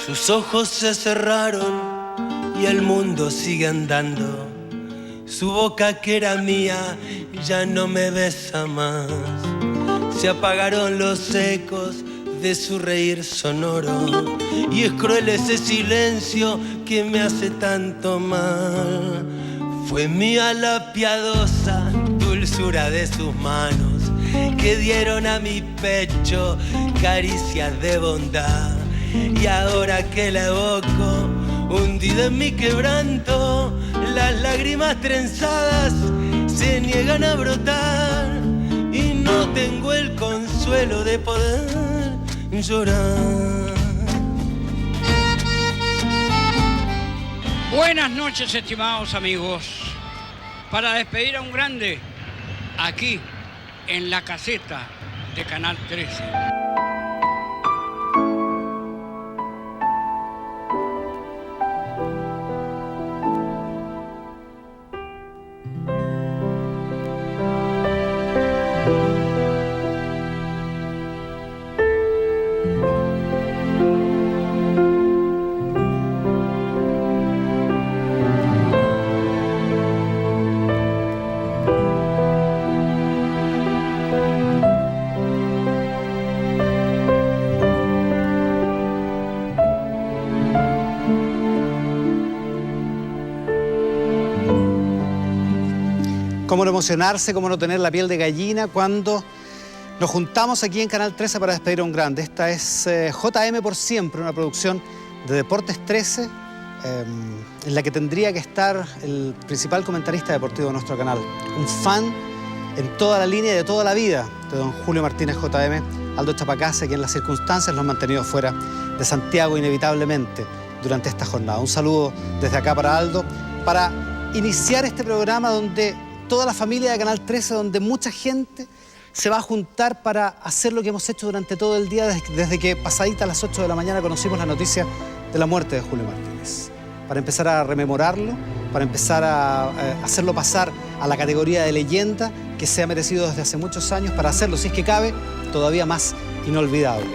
Sus ojos se cerraron y el mundo sigue andando. Su boca que era mía ya no me besa más. Se apagaron los ecos de su reír sonoro y es cruel ese silencio que me hace tanto mal. Fue mía la piadosa dulzura de sus manos que dieron a mi pecho caricias de bondad. Y ahora que la evoco, hundida en mi quebranto, las lágrimas trenzadas se niegan a brotar y no tengo el consuelo de poder llorar. Buenas noches, estimados amigos. Para despedir a un grande, aquí, en la caseta de Canal 13. Cómo no emocionarse, cómo no tener la piel de gallina cuando nos juntamos aquí en Canal 13 para despedir a un grande. Esta es JM por Siempre, una producción de Deportes 13, en la que tendría que estar el principal comentarista deportivo de nuestro canal. Un fan en toda la línea y de toda la vida de don Julio Martínez JM, Aldo Chapacase, quien en las circunstancias lo han mantenido fuera de Santiago inevitablemente durante esta jornada. Un saludo desde acá para Aldo, para iniciar este programa donde toda la familia de Canal 13, donde mucha gente se va a juntar para hacer lo que hemos hecho durante todo el día, desde que pasadita a las 8 de la mañana conocimos la noticia de la muerte de Julio Martínez. Para empezar a rememorarlo, para empezar a hacerlo pasar a la categoría de leyenda que se ha merecido desde hace muchos años, para hacerlo, si es que cabe, todavía más inolvidable.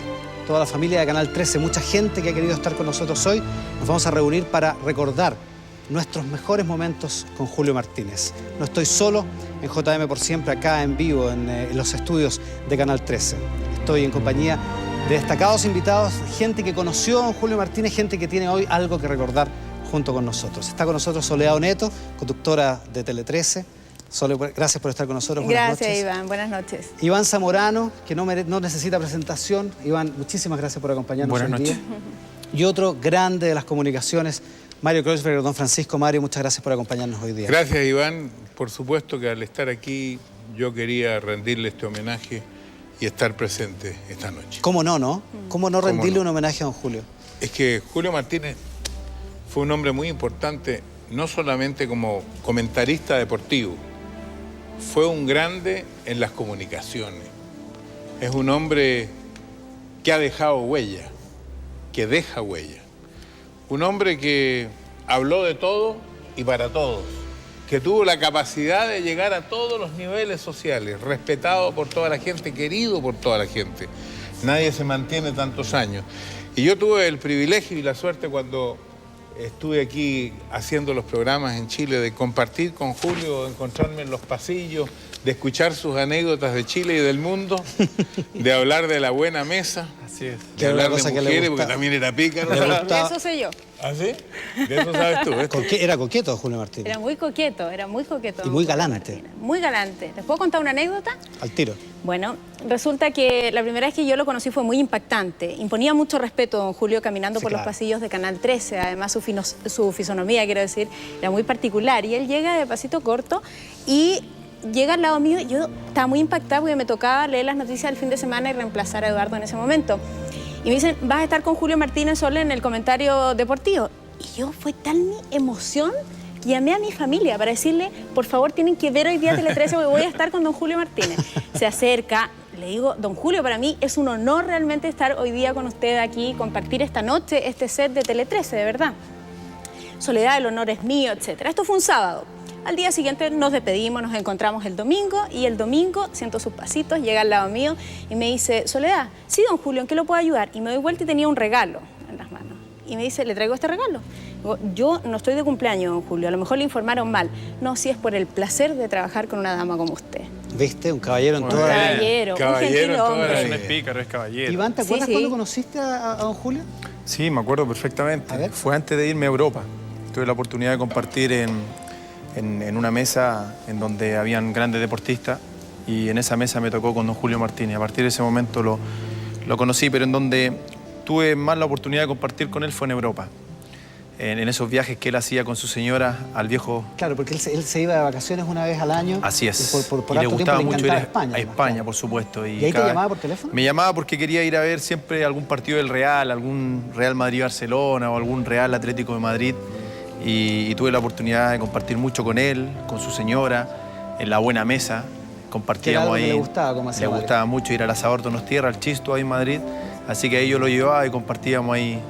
Toda la familia de Canal 13, mucha gente que ha querido estar con nosotros hoy, nos vamos a reunir para recordar nuestros mejores momentos con Julio Martínez. No estoy solo en JM por Siempre, acá en vivo, en los estudios de Canal 13. Estoy en compañía de destacados invitados, gente que conoció a don Julio Martínez, gente que tiene hoy algo que recordar junto con nosotros. Está con nosotros Soledad Oneto, conductora de Tele 13. Sole, gracias por estar con nosotros. Buenas noches. Gracias, Iván. Buenas noches. Iván Zamorano, que no necesita presentación. Iván, muchísimas gracias por acompañarnos hoy día. Y otro grande de las comunicaciones, Mario Kreuzberger, don Francisco. Mario, muchas gracias por acompañarnos hoy día. Gracias, Iván. Por supuesto que al estar aquí yo quería rendirle este homenaje y estar presente esta noche. ¿Cómo no, no? ¿Cómo no rendirle un homenaje a don Julio? Es que Julio Martínez fue un hombre muy importante, no solamente como comentarista deportivo, fue un grande en las comunicaciones. Es un hombre que ha dejado huella, que deja huella. Un hombre que habló de todo y para todos, que tuvo la capacidad de llegar a todos los niveles sociales, respetado por toda la gente, querido por toda la gente. Nadie se mantiene tantos años. Y yo tuve el privilegio y la suerte cuando estuve aquí haciendo los programas en Chile de compartir con Julio, de encontrarme en los pasillos, de escuchar sus anécdotas de Chile y del mundo, de hablar de la buena mesa. Así es. De hablar de mujeres, porque también era pícaro. De eso sé yo. ¿Ah, sí? De eso sabes tú. Era coqueto Julio Martínez. Era muy coqueto, era muy coqueto. Y muy galante. Muy galante. ¿Les puedo contar una anécdota? Al tiro. Bueno, resulta que la primera vez que yo lo conocí fue muy impactante. Imponía mucho respeto don Julio caminando por los pasillos de Canal 13. Además, su fisonomía, quiero decir, era muy particular. Y él llega de pasito corto y llega al lado mío. Yo estaba muy impactada porque me tocaba leer las noticias del fin de semana y reemplazar a Eduardo en ese momento. Y me dicen, vas a estar con Julio Martínez Sole en el comentario deportivo. Y yo, fue tal mi emoción que llamé a mi familia para decirle, por favor, tienen que ver hoy día Tele 13 porque voy a estar con don Julio Martínez. Se acerca, le digo, don Julio, para mí es un honor realmente estar hoy día con usted aquí, compartir esta noche este set de Tele 13, de verdad. Soledad, el honor es mío, etc. Esto fue un sábado. Al día siguiente nos despedimos, nos encontramos el domingo y el domingo siento sus pasitos, llega al lado mío y me dice, Soledad, sí, don Julio, ¿en qué lo puedo ayudar? Y me doy vuelta y tenía un regalo en las manos. y me dice, le traigo este regalo. Digo, yo no estoy de cumpleaños, don Julio, a lo mejor le informaron mal. No, sí es por el placer de trabajar con una dama como usted. ¿Viste? Un caballero en toda la vida. Caballero, un Caballero gentil en toda la hombre. vida. No es pícaro, es caballero. Iván, ¿te acuerdas Sí, cuando sí. conociste a don Julio? Sí, me acuerdo perfectamente. A ver. Fue antes de irme a Europa. Tuve la oportunidad de compartir en una mesa en donde habían grandes deportistas y en esa mesa me tocó con don Julio Martínez. A partir de ese momento lo conocí, pero en donde tuve más la oportunidad de compartir con él fue en Europa. En esos viajes que él hacía con su señora al viejo... Claro, porque él se iba de vacaciones una vez al año. Así es. Y por y le harto gustaba tiempo le mucho ir encantaba España. a España, claro. por supuesto. ¿Y ahí te llamaba por teléfono? Me llamaba porque quería ir a ver siempre algún partido del Real, algún Real Madrid-Barcelona o algún Real Atlético de Madrid. Y tuve la oportunidad de compartir mucho con él, con su señora, en la buena mesa. Compartíamos algo que ahí. le gustaba, como hacía Le Mario. gustaba mucho ir al asador Donostierra, al Chisto, ahí en Madrid. Así que ahí yo lo llevaba y compartíamos ahí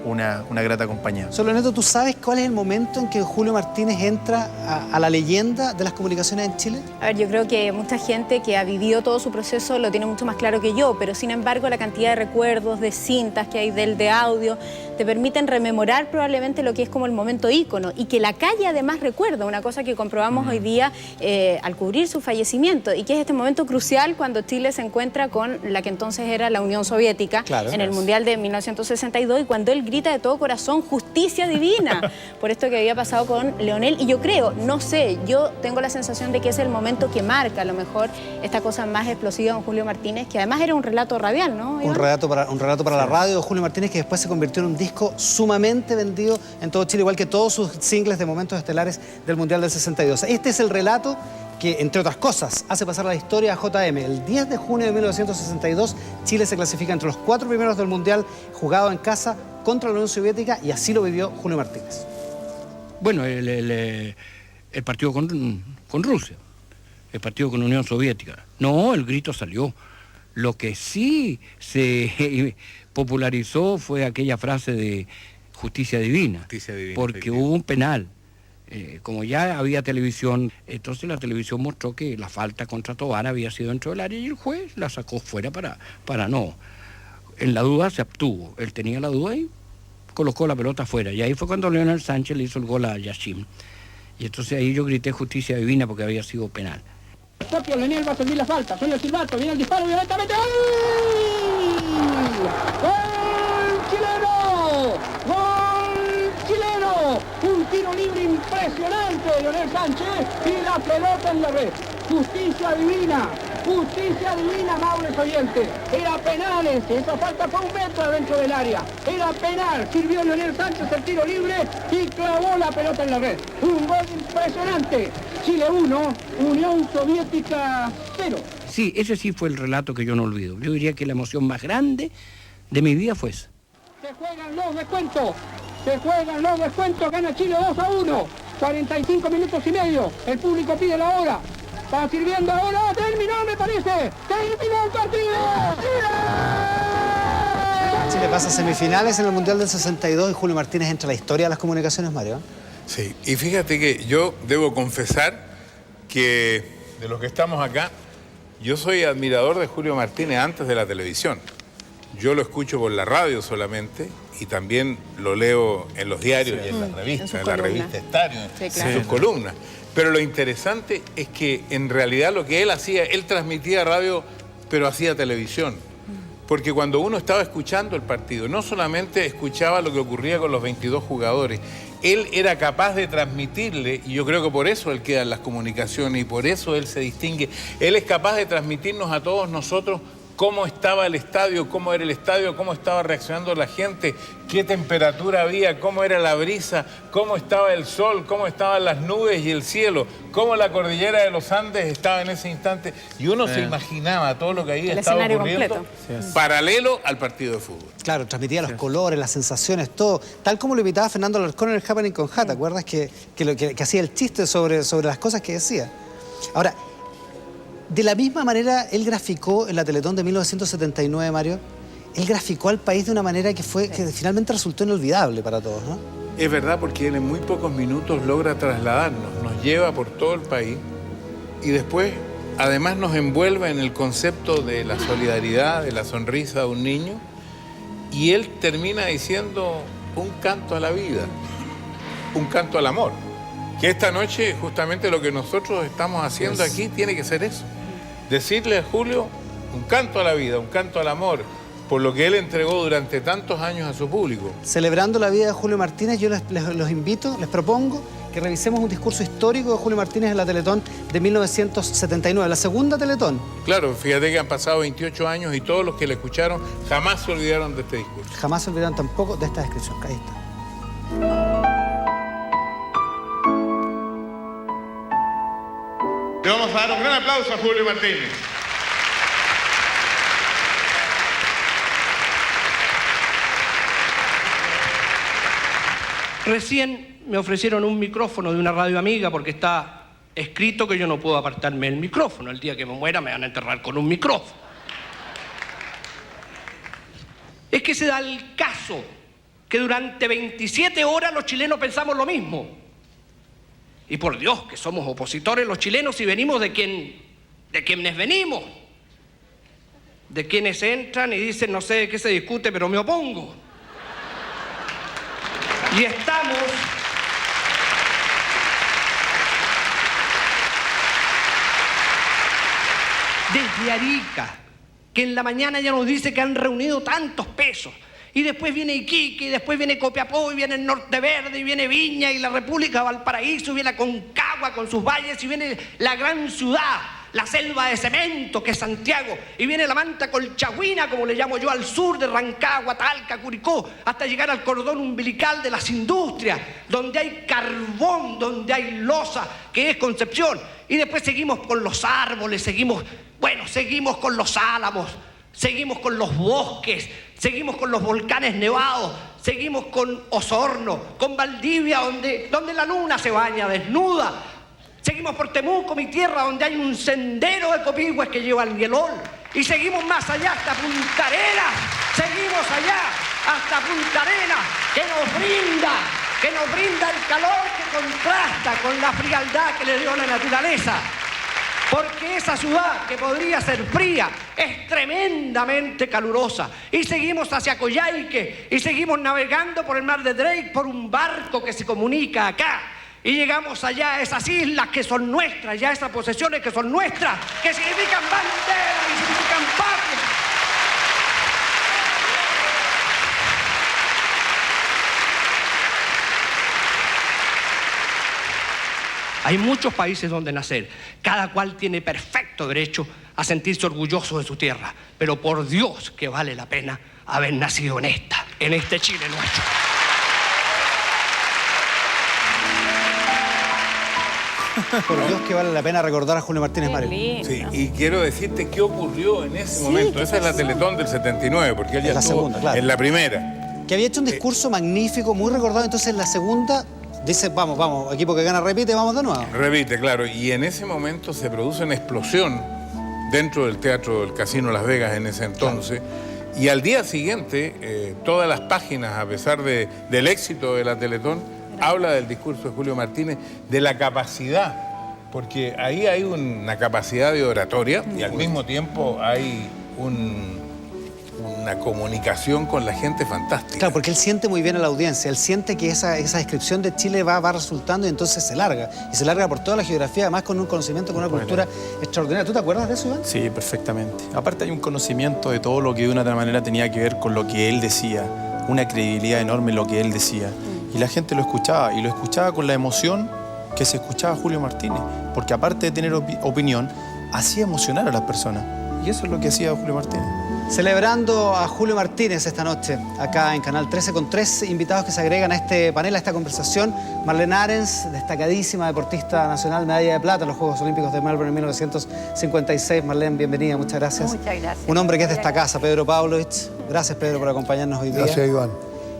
una grata compañía. Solo Neto, ¿tú sabes cuál es el momento en que Julio Martínez entra a la leyenda de las comunicaciones en Chile? A ver, yo creo que mucha gente que ha vivido todo su proceso lo tiene mucho más claro que yo, pero sin embargo la cantidad de recuerdos, de cintas que hay de audio, te permiten rememorar probablemente lo que es como el momento ícono y que la calle además recuerda, una cosa que comprobamos hoy día al cubrir su fallecimiento y que es este momento crucial cuando Chile se encuentra con la que entonces era la Unión Soviética Claro. en el Mundial de 1962 y cuando él grita de todo corazón justicia divina por esto que había pasado con Leonel y yo creo, no sé, yo tengo la sensación de que es el momento que marca a lo mejor esta cosa más explosiva de don Julio Martínez, que además era un relato radial, ¿no, Iván? Un relato para la radio de Julio Martínez que después se convirtió en un disco sumamente vendido en todo Chile, igual que todos sus singles de momentos estelares del Mundial del 62. Este es el relato que, entre otras cosas, hace pasar la historia a JM. El 10 de junio de 1962, Chile se clasifica entre los 4 primeros del Mundial, jugado en casa contra la Unión Soviética, y así lo vivió Julio Martínez. Bueno, el partido con Rusia, el partido con la Unión Soviética. No, el grito salió. Lo que sí se popularizó fue aquella frase de justicia divina. Justicia divina, porque efectivamente. hubo un penal. Como ya había televisión, entonces la televisión mostró que la falta contra Tobar había sido dentro del área y el juez la sacó fuera para no. En la duda se abstuvo. Él tenía la duda y colocó la pelota afuera. Y ahí fue cuando Leonel Sánchez le hizo el gol a Yashim. Y entonces ahí yo grité justicia divina porque había sido penal. El propio Leonel va a servir la falta, suena el silbato, viene el disparo violentamente. ¡Gol! ¡Gol chileno! ¡Gol chileno! Un tiro libre impresionante de Leonel Sánchez y la pelota en la red. Justicia divina, amables oyentes. Era penal esa falta fue 1 metro dentro del área. Era penal, sirvió Leonel Sánchez el tiro libre y clavó la pelota en la red. Un gol impresionante. Chile 1, Unión Soviética 0. Sí, ese sí fue el relato que yo no olvido. Yo diría que la emoción más grande de mi vida fue esa. Se juegan los descuentos, gana Chile 2-1, 45 minutos y medio, el público pide la hora, va sirviendo ahora, terminó me parece, terminó el partido. Chile pasa a semifinales en el Mundial del 62 y Julio Martínez entra a la historia de las comunicaciones, Mario. Sí, y fíjate que yo debo confesar que de los que estamos acá, yo soy admirador de Julio Martínez antes de la televisión. Yo lo escucho por la radio solamente y también lo leo en los diarios y en las revistas, en la revista Estadio, Sí, en claro. sus columnas. Pero lo interesante es que en realidad lo que él hacía, él transmitía radio, pero hacía televisión. Porque cuando uno estaba escuchando el partido, no solamente escuchaba lo que ocurría con los 22 jugadores, él era capaz de transmitirle, y yo creo que por eso él queda en las comunicaciones y por eso él se distingue, él es capaz de transmitirnos a todos nosotros cómo estaba el estadio, cómo era el estadio, cómo estaba reaccionando la gente, qué temperatura había, cómo era la brisa, cómo estaba el sol, cómo estaban las nubes y el cielo, cómo la cordillera de los Andes estaba en ese instante. Y uno se imaginaba todo lo que ahí El estaba escenario ocurriendo completo. paralelo al partido de fútbol. Claro, transmitía los colores, las sensaciones, todo. Tal como lo imitaba Fernando Alarcón en el Happening con Jata, ¿te acuerdas? Que hacía el chiste sobre las cosas que decía. Ahora, de la misma manera, él graficó en la Teletón de 1979, Mario, él graficó al país de una manera que finalmente resultó inolvidable para todos, ¿no? Es verdad, porque él en muy pocos minutos logra trasladarnos, nos lleva por todo el país y después además nos envuelve en el concepto de la solidaridad, de la sonrisa de un niño, y él termina diciendo un canto a la vida, un canto al amor. Que esta noche justamente lo que nosotros estamos haciendo aquí tiene que ser eso. Decirle a Julio un canto a la vida, un canto al amor, por lo que él entregó durante tantos años a su público. Celebrando la vida de Julio Martínez, yo los invito, les propongo que revisemos un discurso histórico de Julio Martínez en la Teletón de 1979, la segunda Teletón. Claro, fíjate que han pasado 28 años y todos los que le escucharon jamás se olvidaron de este discurso. Jamás se olvidaron tampoco de esta descripción. Ahí está. Le vamos a dar un gran aplauso a Julio Martínez. Recién me ofrecieron un micrófono de una radio amiga porque está escrito que yo no puedo apartarme del micrófono. El día que me muera me van a enterrar con un micrófono. Es que se da el caso que durante 27 horas los chilenos pensamos lo mismo. Y por Dios, que somos opositores los chilenos y venimos de quienes venimos. De quienes entran y dicen, no sé de qué se discute, pero me opongo. Y estamos desde Arica, que en la mañana ya nos dice que han reunido tantos pesos. Y después viene Iquique, y después viene Copiapó, y viene el Norte Verde, y viene Viña, y la República de Valparaíso, y viene Aconcagua con sus valles, y viene la gran ciudad, la selva de cemento que es Santiago, y viene la manta colchagüina, como le llamo yo, al sur de Rancagua, Talca, Curicó, hasta llegar al cordón umbilical de las industrias, donde hay carbón, donde hay loza, que es Concepción. Y después seguimos con los árboles, seguimos con los álamos, seguimos con los bosques, seguimos con los volcanes nevados, seguimos con Osorno, con Valdivia, donde la luna se baña desnuda. Seguimos por Temuco, mi tierra, donde hay un sendero de copigües que lleva al Hielol. Y seguimos más allá hasta Punta Arenas, seguimos allá hasta Punta Arenas, que nos brinda el calor que contrasta con la frialdad que le dio la naturaleza. Porque esa ciudad, que podría ser fría, es tremendamente calurosa. Y seguimos hacia Coyhaique, y seguimos navegando por el mar de Drake, por un barco que se comunica acá. Y llegamos allá a esas islas que son nuestras, ya esas posesiones que son nuestras, que significan bandera y significan patria. Hay muchos países donde nacer. Cada cual tiene perfecto derecho a sentirse orgulloso de su tierra. Pero por Dios que vale la pena haber nacido en este Chile nuestro. Por Dios que vale la pena recordar a Julio Martínez Marín. Sí, y quiero decirte qué ocurrió en ese momento. Esa es la Teletón del 79, porque él ya la estuvo segunda, claro. en la primera. Que había hecho un discurso magnífico, muy recordado. Entonces en la segunda dice, vamos, equipo que gana repite, vamos de nuevo. Repite, claro. Y en ese momento se produce una explosión dentro del Teatro del Casino Las Vegas en ese entonces. Claro. Y al día siguiente, todas las páginas, a pesar del éxito de la Teletón, habla del discurso de Julio Martínez, de la capacidad, porque ahí hay una capacidad de oratoria y al mismo tiempo hay una comunicación con la gente fantástica. Claro, porque él siente muy bien a la audiencia, él siente que esa descripción de Chile va resultando y entonces se larga. Y se larga por toda la geografía, además con un conocimiento, con una cultura extraordinaria. ¿Tú te acuerdas de eso, Iván? Sí, perfectamente. Aparte hay un conocimiento de todo lo que de una otra manera tenía que ver con lo que él decía, una credibilidad enorme en lo que él decía. Y la gente lo escuchaba, y lo escuchaba con la emoción que se escuchaba a Julio Martínez, porque aparte de tener opinión, hacía emocionar a las personas. Y eso es lo que hacía Julio Martínez. Celebrando a Julio Martínez esta noche, acá en Canal 13, con 3 invitados que se agregan a este panel, a esta conversación. Marlene Arens, destacadísima deportista nacional, medalla de plata en los Juegos Olímpicos de Melbourne en 1956. Marlene, bienvenida, muchas gracias. Muchas gracias. Un hombre que es de esta casa, Pedro Pavlovich. Gracias, Pedro, por acompañarnos hoy día. Gracias, Iván.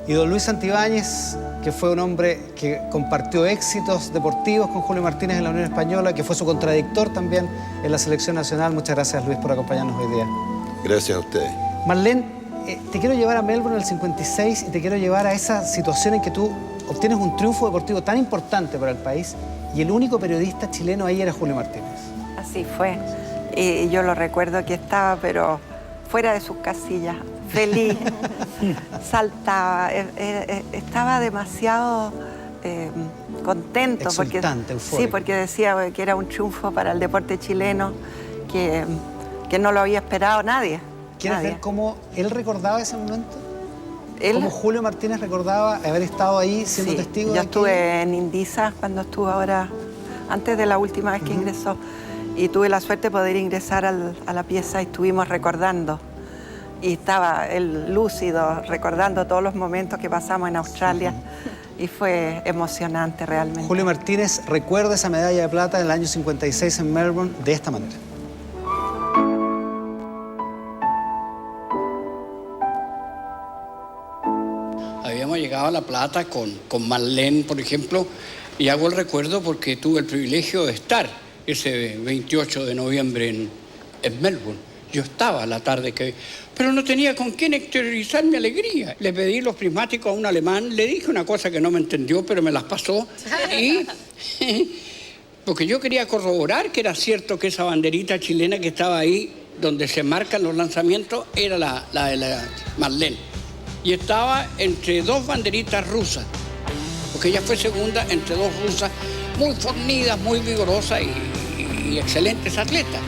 Y don Luis Santibáñez, que fue un hombre que compartió éxitos deportivos con Julio Martínez en la Unión Española, que fue su contradictor también en la selección nacional. Muchas gracias, Luis, por acompañarnos hoy día. Gracias a ustedes. Marlene, te quiero llevar a Melbourne en el 56 y te quiero llevar a esa situación en que tú obtienes un triunfo deportivo tan importante para el país y el único periodista chileno ahí era Julio Martínez. Así fue. Y yo lo recuerdo que estaba, pero fuera de sus casillas. feliz, saltaba, estaba demasiado contento. Exultante, eufórico. Sí, porque decía que era un triunfo para el deporte chileno, que no lo había esperado nadie. ¿Quieres nadie. ver cómo él recordaba ese momento? Él, ¿Cómo Julio Martínez recordaba haber estado ahí siendo sí, testigo de yo aquello? estuve en Indisa cuando estuvo ahora, antes de la última vez que ingresó, y tuve la suerte de poder ingresar a la pieza y estuvimos recordando. Y estaba él lúcido, recordando todos los momentos que pasamos en Australia. Y fue emocionante realmente. Julio Martínez recuerda esa medalla de plata del año 56 en Melbourne de esta manera. Habíamos llegado a La Plata con Marlene, por ejemplo, y hago el recuerdo porque tuve el privilegio de estar ese 28 de noviembre en Melbourne. Yo estaba la tarde pero no tenía con quién exteriorizar mi alegría. Le pedí los prismáticos a un alemán, le dije una cosa que no me entendió, pero me las pasó. Y porque yo quería corroborar que era cierto que esa banderita chilena que estaba ahí, donde se marcan los lanzamientos, era la de la Marlene. Y estaba entre dos banderitas rusas, porque ella fue segunda entre dos rusas, muy fornidas, muy vigorosas y excelentes atletas.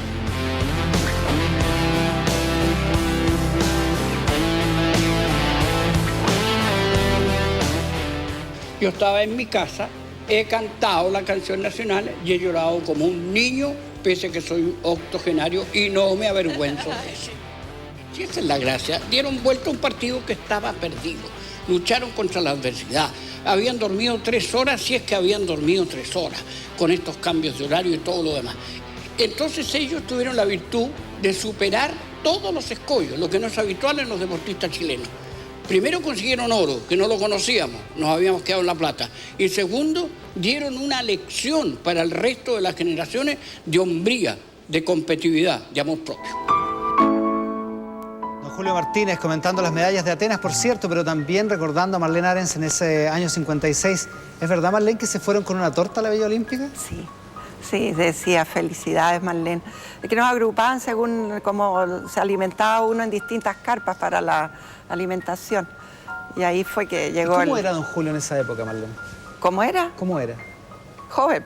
Yo estaba en mi casa, he cantado la canción nacional y he llorado como un niño, pese a que soy un octogenario y no me avergüenzo de eso. Y esa es la gracia. Dieron vuelta a un partido que estaba perdido. Lucharon contra la adversidad. Habían dormido 3 horas, si es que habían dormido 3 horas, con estos cambios de horario y todo lo demás. Entonces ellos tuvieron la virtud de superar todos los escollos, lo que no es habitual en los deportistas chilenos. Primero consiguieron oro, que no lo conocíamos, nos habíamos quedado en la plata. Y segundo, dieron una lección para el resto de las generaciones de hombría, de competitividad, de amor propio. Don Julio Martínez comentando las medallas de Atenas, por cierto, pero también recordando a Marlene Arens en ese año 56. ¿Es verdad, Marlene, que se fueron con una torta a la Villa Olímpica? Sí. Sí, decía felicidades, Marlene. Es que nos agrupaban según cómo se alimentaba uno en distintas carpas para la alimentación. Y ahí fue que llegó. ¿Cómo era don Julio en esa época, Marlene? ¿Cómo era? ¿Cómo era? Joven.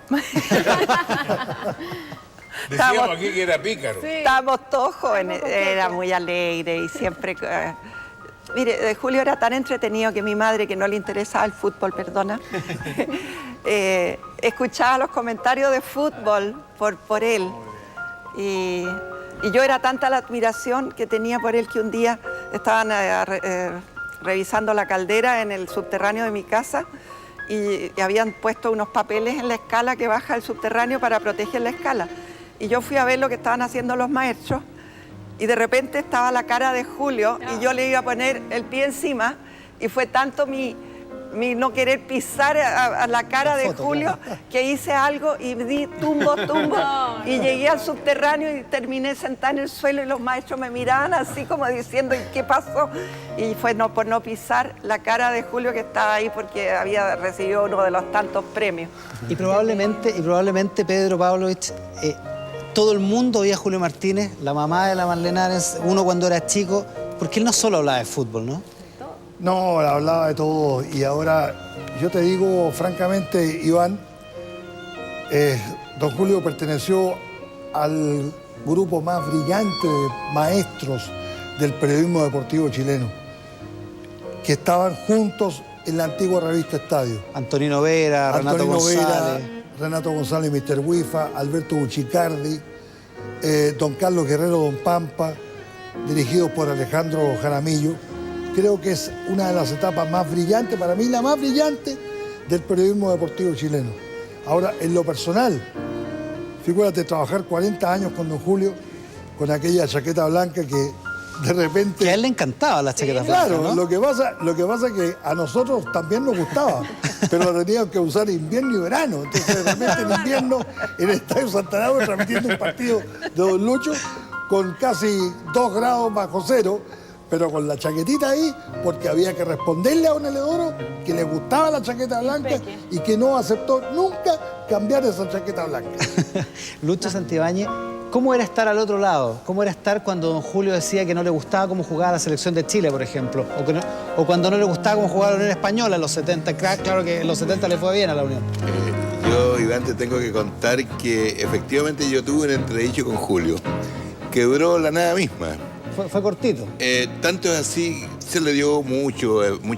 Decíamos aquí que era pícaro. Sí. Estábamos todos jóvenes. Era muy alegre y siempre... Mire, Julio era tan entretenido que mi madre, que no le interesaba el fútbol, perdona, escuchaba los comentarios de fútbol por él. Y yo era tanta la admiración que tenía por él que un día estaban revisando la caldera en el subterráneo de mi casa y habían puesto unos papeles en la escala que baja el subterráneo para proteger la escala. Y yo fui a ver lo que estaban haciendo los maestros. Y de repente estaba la cara de Julio y yo le iba a poner el pie encima y fue tanto mi no querer pisar a la cara de Julio, claro, que hice algo y di tumbo y llegué al subterráneo y terminé sentada en el suelo y los maestros me miraban así como diciendo ¿qué pasó? Y fue por no pisar la cara de Julio que estaba ahí porque había recibido uno de los tantos premios. Y probablemente Pedro Pavlovich, todo el mundo oía a Julio Martínez, la mamá de la Marlene Arens, uno cuando era chico, porque él no solo hablaba de fútbol, ¿no? No, hablaba de todo. Y ahora, yo te digo francamente, Iván, don Julio perteneció al grupo más brillante de maestros del periodismo deportivo chileno, que estaban juntos en la antigua revista Estadio. Antonino Vera, Renato González. Renato González, Mr. Wifa, Alberto Buchicardi, don Carlos Guerrero, don Pampa, dirigidos por Alejandro Jaramillo. Creo que es una de las etapas más brillantes, para mí la más brillante del periodismo deportivo chileno. Ahora, en lo personal, figúrate trabajar 40 años con don Julio, con aquella chaqueta blanca que de repente... Que a él le encantaba la chaqueta blanca, claro, ¿no? lo que pasa es que a nosotros también nos gustaba, pero la teníamos que usar invierno y verano. Entonces, de repente en invierno, en el Estadio Santana, transmitiendo un partido de don Lucho con casi 2 grados bajo cero, pero con la chaquetita ahí, porque había que responderle a un heledoro que le gustaba la chaqueta blanca y que no aceptó nunca cambiar esa chaqueta blanca. Lucho Santibáñez, ¿Cómo era estar al otro lado? ¿Cómo era estar cuando don Julio decía que no le gustaba cómo jugaba la selección de Chile, por ejemplo? O cuando no le gustaba cómo jugaba la Unión Española en los 70. Claro que en los 70 le fue bien a la Unión. Yo, Iván, te tengo que contar que efectivamente yo tuve un entredicho con Julio, que duró la nada misma. Fue cortito. Tanto es así, se le dio mucha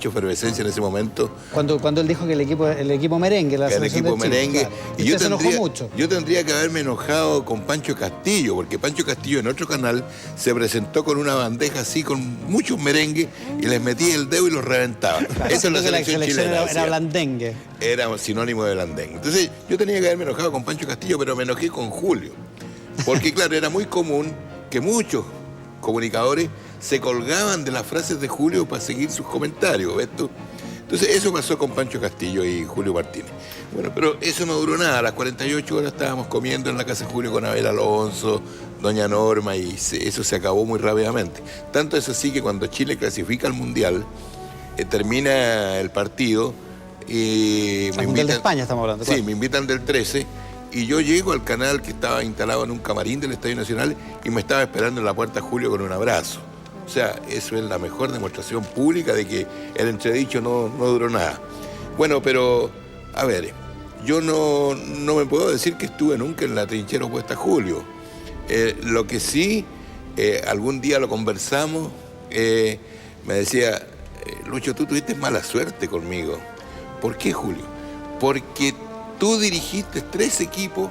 efervescencia en ese momento. Cuando él dijo que el equipo merengue, la selección de Chile. El equipo merengue. Claro. Y se enojó mucho. Yo tendría que haberme enojado con Pancho Castillo, porque Pancho Castillo en otro canal se presentó con una bandeja así, con muchos merengues, y les metía el dedo y los reventaba. Eso es la selección chilena. Era blandengue. Era sinónimo de blandengue. Entonces, yo tenía que haberme enojado con Pancho Castillo, pero me enojé con Julio. Porque, claro, era muy común que muchos comunicadores se colgaban de las frases de Julio para seguir sus comentarios, ¿ves tú? Entonces eso pasó con Pancho Castillo y Julio Martínez. Bueno, pero eso no duró nada. A las 48 horas estábamos comiendo en la casa de Julio con Abel Alonso, doña Norma, y eso se acabó muy rápidamente. Tanto es así que cuando Chile clasifica al Mundial, termina el partido y me invitan de España estamos hablando. Sí, me invitan del 13. Y yo llego al canal que estaba instalado en un camarín del Estadio Nacional y me estaba esperando en la puerta Julio con un abrazo. O sea, eso es la mejor demostración pública de que el entredicho no duró nada. Bueno, pero, a ver, yo no me puedo decir que estuve nunca en la trinchera opuesta a Julio. Lo que sí, algún día lo conversamos, me decía, Lucho, tú tuviste mala suerte conmigo. ¿Por qué, Julio? Porque tú dirigiste tres equipos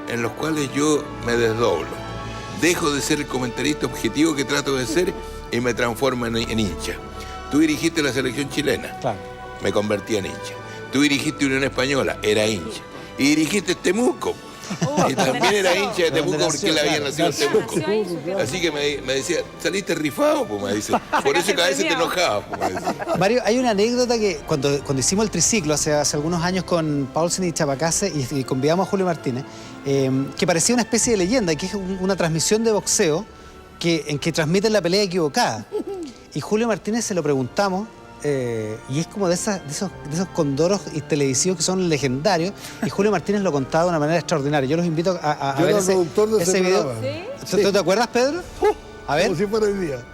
en los cuales yo me desdoblo. Dejo de ser el comentarista objetivo que trato de ser y me transformo en hincha. Tú dirigiste la selección chilena, claro. Me convertí en hincha. Tú dirigiste Unión Española, era hincha. Y dirigiste Temuco. Y también era hincha de Temuco porque él había nacido en Temuco. Así que me decía, saliste rifado, pues me dice. Por eso cada vez te enojaba, pues me decía. Mario, hay una anécdota que cuando hicimos el triciclo hace algunos años con Paulsen y Chapacase y convidamos a Julio Martínez, que parecía una especie de leyenda, que es una transmisión de boxeo en que transmiten la pelea equivocada. Y Julio Martínez se lo preguntamos. Y es como de esos condoros televisivos que son legendarios, y Julio Martínez lo contaba de una manera extraordinaria. Yo los invito a ver ese video. ¿Sí? ¿Tú te acuerdas, Pedro? A ver. Como si fuera el día.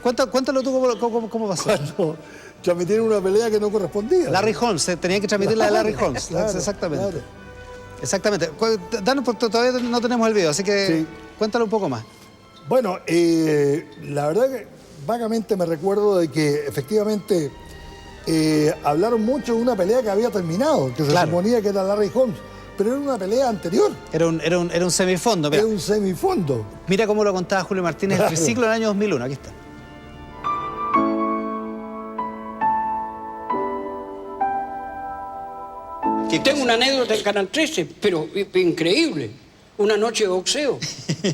Cuéntalo tú cómo pasó. Cuando transmitieron una pelea que no correspondía. Larry Holmes, tenía que transmitir la de Larry Holmes. Claro, exactamente. Claro. Exactamente. Danos, porque todavía no tenemos el video, así que sí. Cuéntalo un poco más. Bueno, la verdad que vagamente me recuerdo de que efectivamente hablaron mucho de una pelea que había terminado, que se suponía que era Larry Holmes, pero era una pelea anterior. Era un semifondo. Mira. Era un semifondo. Mira cómo lo contaba Julio Martínez, claro. El triciclo del año 2001, aquí está. Tengo una anécdota en Canal 13, pero increíble. Una noche de boxeo.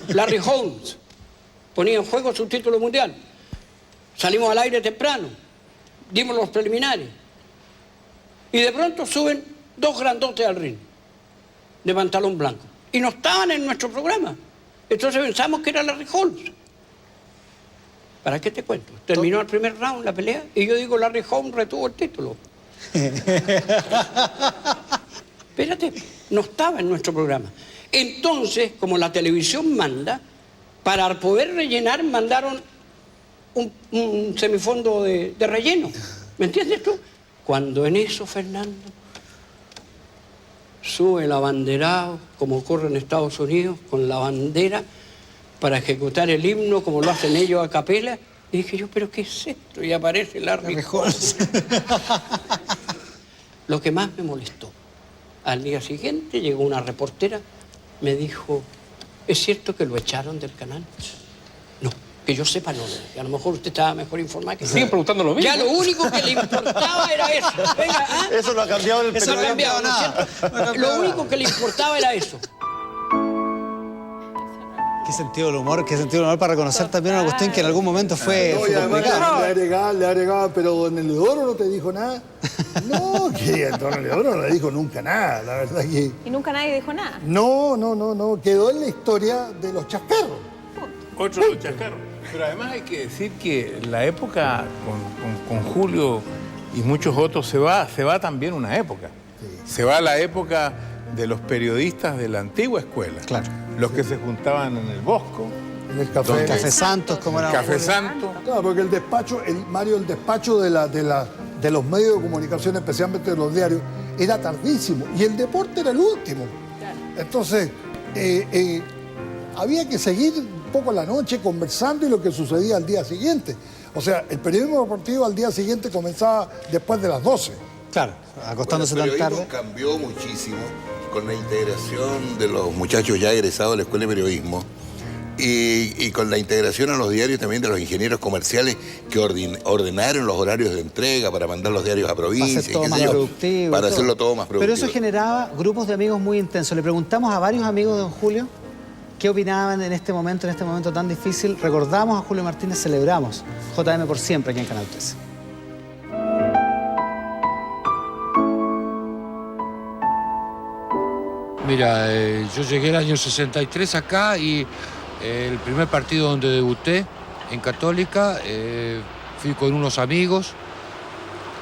Larry Holmes ponía en juego su título mundial. Salimos al aire temprano, dimos los preliminares y de pronto suben dos grandotes al ring de pantalón blanco y no estaban en nuestro programa. Entonces pensamos que era Larry Holmes. ¿Para qué te cuento? Terminó el primer round la pelea y yo digo Larry Holmes retuvo el título. Espérate, no estaba en nuestro programa. Entonces, como la televisión manda, para poder rellenar mandaron un semifondo de relleno. ¿Me entiendes tú? Cuando en eso, Fernando, sube el abanderado, como ocurre en Estados Unidos, con la bandera para ejecutar el himno, como lo hacen ellos a capela, y dije yo, ¿pero qué es esto? Y aparece Larry Holmes. Lo que más me molestó, al día siguiente llegó una reportera, me dijo, ¿es cierto que lo echaron del canal? No. Que yo sepa, no. A lo mejor usted estaba mejor informado que yo. Siguen preguntando lo mismo. Ya lo único que le importaba era eso. Venga, ¿ah? Eso no ha cambiado el periodismo. No ha cambiado nada. Lo único que le importaba era eso. Qué sentido del humor para reconocer también una cuestión que en algún momento fue complicada. Le agregaba, pero don Eleodoro no te dijo nada. No, que don Eleodoro no le dijo nunca nada, la verdad que... ¿Y nunca nadie dijo nada? No. Quedó en la historia de los chascarros. Otro de los chascarros. Pero además hay que decir que la época con Julio y muchos otros se va también una época. Sí. Se va la época de los periodistas de la antigua escuela. Claro. Los que se juntaban en el Bosco. En el café. Café Santos, como era. Café Santo. Claro, porque el despacho, Mario, el despacho de los medios de comunicación, especialmente de los diarios, era tardísimo. Y el deporte era el último. Entonces, había que seguir un poco la noche conversando y lo que sucedía al día siguiente. O sea, el periodismo deportivo al día siguiente comenzaba después de las 12. Claro, acostándose tan tarde. El periodismo cambió muchísimo con la integración de los muchachos ya egresados de la Escuela de Periodismo y con la integración a los diarios también de los ingenieros comerciales que ordenaron los horarios de entrega para mandar los diarios a provincia. Para hacer todo más productivo. Para hacerlo todo más productivo. Pero eso generaba grupos de amigos muy intensos. Le preguntamos a varios amigos de don Julio qué opinaban en este momento tan difícil. Recordamos a Julio Martínez, celebramos JM por siempre aquí en Canal 13. Mira, yo llegué el año 63 acá y el primer partido donde debuté en Católica fui con unos amigos.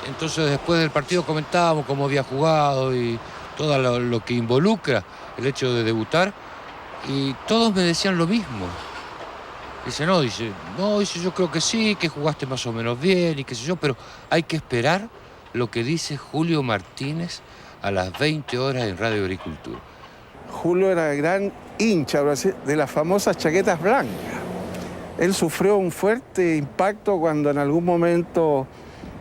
Entonces después del partido comentábamos cómo había jugado y todo lo que involucra el hecho de debutar. Y todos me decían lo mismo. Dice, yo creo que sí, que jugaste más o menos bien y qué sé yo, pero hay que esperar lo que dice Julio Martínez a las 20 horas en Radio Agricultura. Julio era gran hincha de las famosas chaquetas blancas. Él sufrió un fuerte impacto cuando en algún momento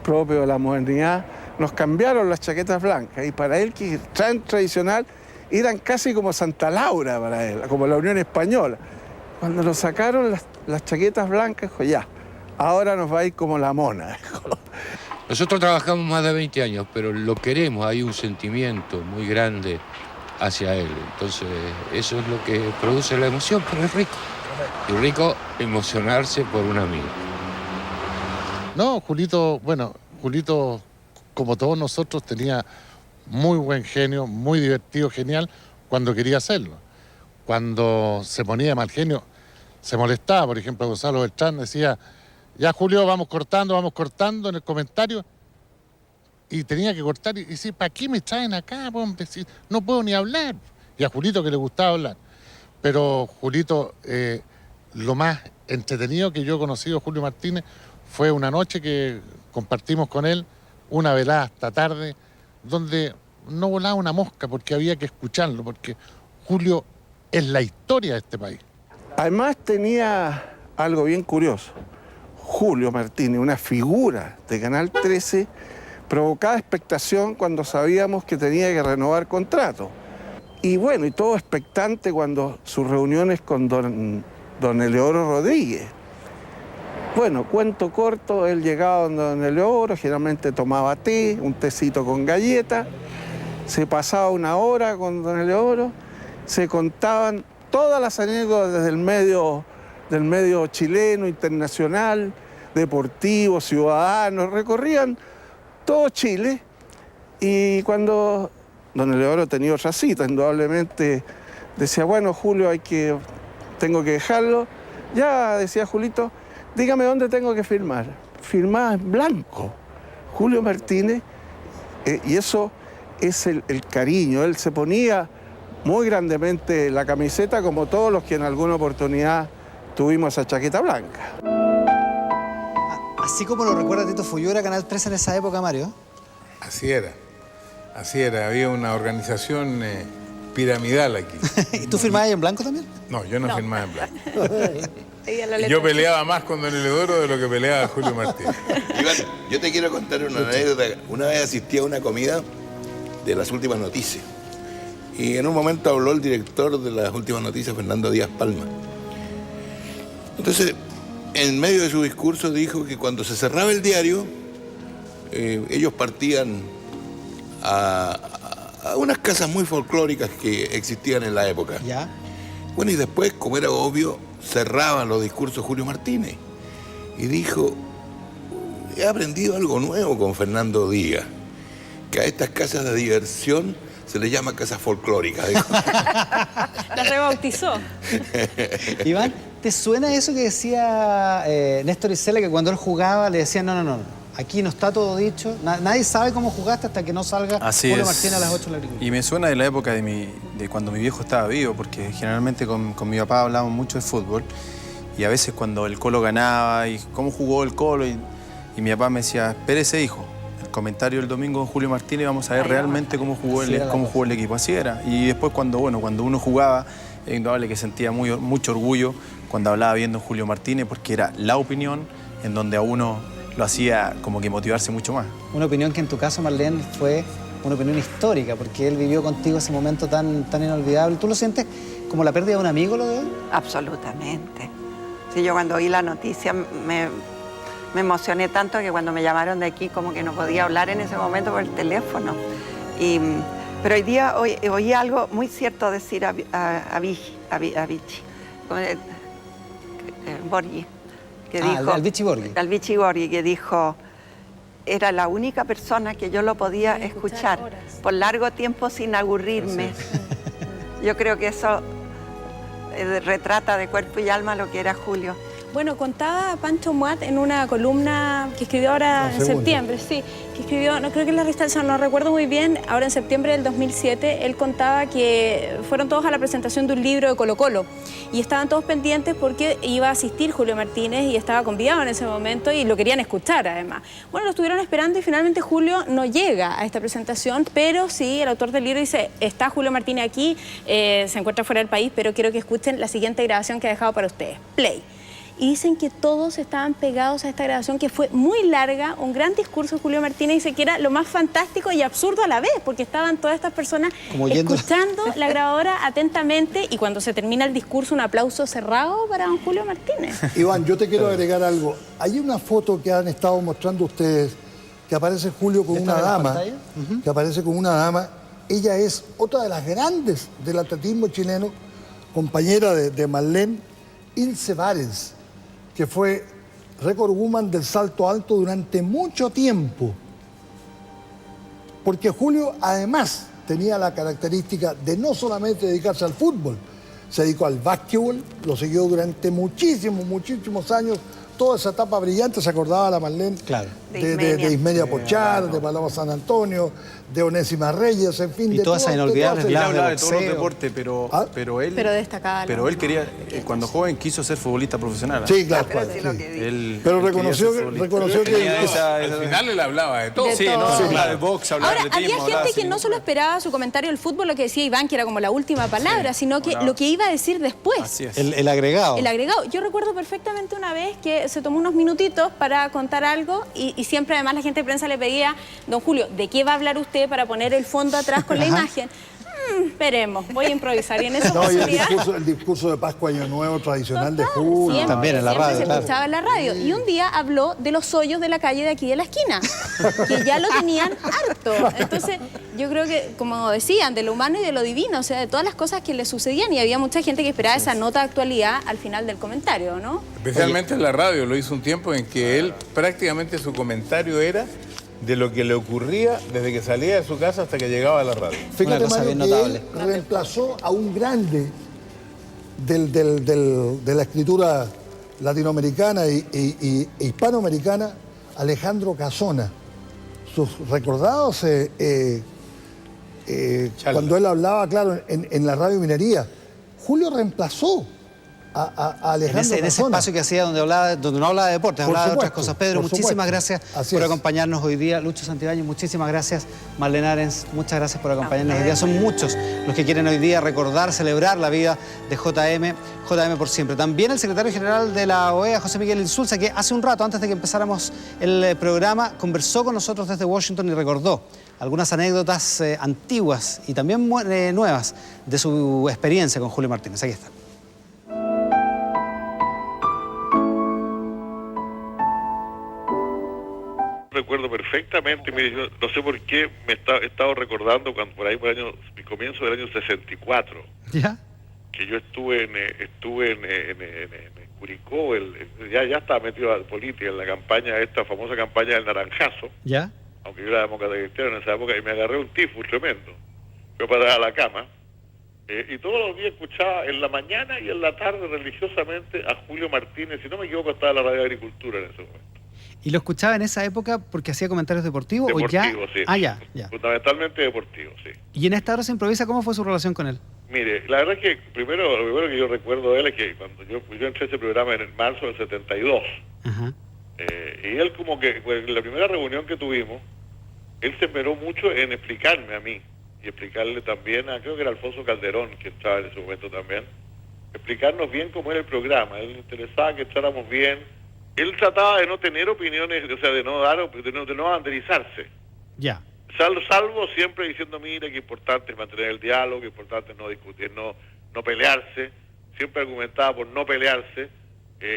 propio de la modernidad nos cambiaron las chaquetas blancas y para él, que tan tradicional, eran casi como Santa Laura para él, como la Unión Española. Cuando nos sacaron las chaquetas blancas, dijo, ya, ahora nos va a ir como la mona. Nosotros trabajamos más de 20 años, pero lo queremos, hay un sentimiento muy grande hacia él. Entonces, eso es lo que produce la emoción, pero es rico. Y rico emocionarse por un amigo. No, Julito, como todos nosotros, tenía muy buen genio, muy divertido, genial, cuando quería hacerlo. Cuando se ponía de mal genio, se molestaba. Por ejemplo, Gonzalo Beltrán decía, ya Julio, vamos cortando en el comentario. Y tenía que cortar y decir, ¿para qué me traen acá? No puedo ni hablar. Y a Julito que le gustaba hablar. Pero Julito, lo más entretenido que yo he conocido a Julio Martínez fue una noche que compartimos con él, una velada hasta tarde, donde no volaba una mosca porque había que escucharlo, porque Julio es la historia de este país. Además tenía algo bien curioso. Julio Martínez, una figura de Canal 13, provocaba expectación cuando sabíamos que tenía que renovar contrato. Y bueno, y todo expectante cuando sus reuniones con don Eleodoro Rodríguez. Bueno, cuento corto, él llegaba donde don Eleodoro, generalmente tomaba té, un tecito con galleta, se pasaba una hora con don Eleodoro, se contaban todas las anécdotas desde del medio chileno, internacional, deportivo, ciudadano, recorrían todo Chile y cuando don Eleodoro tenía otra cita, indudablemente decía, bueno, Julio, tengo que dejarlo. Ya, decía Julito, dígame dónde tengo que firmar. Firmaba en blanco. Julio Martínez, y eso es el cariño. Él se ponía muy grandemente la camiseta, como todos los que en alguna oportunidad tuvimos esa chaqueta blanca. Así como lo recuerda Tito Fuyura, Canal 13 en esa época, Mario. Así era. Había una organización piramidal aquí. ¿Y tú firmabas en blanco también? No, yo no firmaba en blanco. Yo peleaba más con don Eleodoro de lo que peleaba Julio Martínez. Iván, yo te quiero contar una anécdota. Una vez asistí a una comida de las últimas noticias. Y en un momento habló el director de las últimas noticias, Fernando Díaz Palma. Entonces, en medio de su discurso dijo que cuando se cerraba el diario, ellos partían a unas casas muy folclóricas que existían en la época. ¿Ya? Bueno, y después, como era obvio, cerraban los discursos Julio Martínez. Y dijo, he aprendido algo nuevo con Fernando Díaz, que a estas casas de diversión se les llama casas folclóricas. La rebautizó. Iván, ¿te suena eso que decía Néstor Isela, que cuando él jugaba le decían, no, Aquí no está todo dicho. Nadie sabe cómo jugaste hasta que no salga Julio Martínez a las 8 de la agricultura. Y me suena de la época de cuando mi viejo estaba vivo, porque generalmente con mi papá hablábamos mucho de fútbol. Y a veces cuando el Colo ganaba y cómo jugó el Colo, y mi papá me decía, espérese, hijo, el comentario del domingo con Julio Martínez, vamos a ver realmente cómo jugó el equipo. Así era. Y después cuando uno jugaba, es indudable que sentía mucho orgullo cuando hablaba bien de Julio Martínez, porque era la opinión en donde a uno lo hacía como que motivarse mucho más. Una opinión que en tu caso, Marlene, fue una opinión histórica, porque él vivió contigo ese momento tan inolvidable. ¿Tú lo sientes como la pérdida de un amigo, lo de él? Absolutamente. Sí, yo cuando oí la noticia me emocioné tanto que cuando me llamaron de aquí como que no podía hablar en ese momento por el teléfono. Pero hoy día oí algo muy cierto decir a Vichy Borghi, que dijo, al Vichy Borghi. Al Vichy Borghi, que dijo, era la única persona que yo lo podía escuchar por largo tiempo sin aburrirme. Yo creo que eso retrata de cuerpo y alma lo que era Julio. Bueno, contaba Pancho Muat en una columna que escribió ahora en septiembre, sí, que escribió, no creo que en la revista, no recuerdo muy bien, ahora en septiembre del 2007, él contaba que fueron todos a la presentación de un libro de Colo Colo y estaban todos pendientes porque iba a asistir Julio Martínez y estaba convidado en ese momento y lo querían escuchar además. Bueno, lo estuvieron esperando y finalmente Julio no llega a esta presentación, pero sí, el autor del libro dice, está Julio Martínez aquí, se encuentra fuera del país, pero quiero que escuchen la siguiente grabación que ha dejado para ustedes. Play. Y dicen que todos estaban pegados a esta grabación, que fue muy larga, un gran discurso de Julio Martínez, dice que era lo más fantástico y absurdo a la vez, porque estaban todas estas personas escuchando la grabadora atentamente y cuando se termina el discurso un aplauso cerrado para don Julio Martínez. Iván, yo te quiero agregar algo. Hay una foto que han estado mostrando ustedes, que aparece Julio con una dama, Ella es otra de las grandes del atletismo chileno, compañera de Marlene, Ilse Barens, que fue récord woman del salto alto durante mucho tiempo. Porque Julio además tenía la característica de no solamente dedicarse al fútbol, se dedicó al básquetbol, lo siguió durante muchísimos años, toda esa etapa brillante, se acordaba la Marlene de Ismedia Pochar, de Paloma San Antonio, de Onésima Reyes, en fin. Y todas esas inolvidables. Él hablaba de todos los deportes, pero él quería, cuando joven quiso ser futbolista profesional. Sí, claro. Pero reconoció que... Al final él hablaba de todo. Sí, hablaba de box, hablaba de atletismo. Había gente que no solo esperaba su comentario del fútbol, lo que decía Iván, que era como la última palabra, sino que lo que iba a decir después. Así es. El agregado. El agregado. Yo recuerdo perfectamente una vez que se tomó unos minutitos para contar algo y siempre además la gente de prensa le pedía, don Julio, ¿de qué va a hablar usted para poner el fondo atrás con la imagen? Veremos, voy a improvisar. Y en esa el discurso de Pascua Año Nuevo tradicional de Julio. También en la radio. Se escuchaba en la radio. Y un día habló de los hoyos de la calle de aquí de la esquina, que ya lo tenían harto. Entonces, yo creo que, como decían, de lo humano y de lo divino, o sea, de todas las cosas que le sucedían. Y había mucha gente que esperaba esa nota de actualidad al final del comentario, ¿no? Especialmente en la radio, lo hizo un tiempo en que él prácticamente su comentario era de lo que le ocurría desde que salía de su casa hasta que llegaba a la radio. Fíjate, Mario, que él reemplazó a un grande de la escritura latinoamericana e hispanoamericana, Alejandro Casona. Sus recordados cuando él hablaba, claro, en la radio Minería. Julio reemplazó a Alejandro en ese espacio que hacía donde no hablaba de deportes, hablaba de otras cosas. Pedro, muchísimas gracias por acompañarnos hoy día. Lucho Santibáñez, muchísimas gracias. Marlene Arens, muchas gracias por acompañarnos hoy día. Son muchos los que quieren hoy día recordar, celebrar la vida de JM por siempre. También el secretario general de la OEA, José Miguel Insulza, que hace un rato, antes de que empezáramos el programa, conversó con nosotros desde Washington y recordó algunas anécdotas antiguas y también nuevas de su experiencia con Julio Martínez. Aquí está. Recuerdo perfectamente, mire, yo no sé por qué me he estado recordando cuando por mi comienzo del año 64, ¿ya? Que yo estuve en Curicó, ya estaba metido en política, en la campaña, esta famosa campaña del Naranjazo, ¿ya? Aunque yo era demócrata cristiano en esa época, y me agarré un tifus tremendo, fui para atrás a la cama, y todos los días escuchaba en la mañana y en la tarde religiosamente a Julio Martínez, si no me equivoco estaba en la radio de Agricultura en ese momento. ¿Y lo escuchaba en esa época porque hacía comentarios deportivos o ya? Sí. Ah, ya. Fundamentalmente deportivos, sí. ¿Y en esta hora se improvisa cómo fue su relación con él? Mire, la verdad es que lo primero que yo recuerdo de él es que cuando yo entré a ese programa en marzo del 72, y él como que, pues, en la primera reunión que tuvimos, él se esmeró mucho en explicarme a mí, y explicarle también a, creo que era Alfonso Calderón, que estaba en ese momento también, explicarnos bien cómo era el programa. Él le interesaba que entráramos bien. Él trataba de no tener opiniones, o sea, de no banderizarse. Ya. Salvo siempre diciendo, mira, que importante es mantener el diálogo, que importante es no discutir, no pelearse. Siempre argumentaba por no pelearse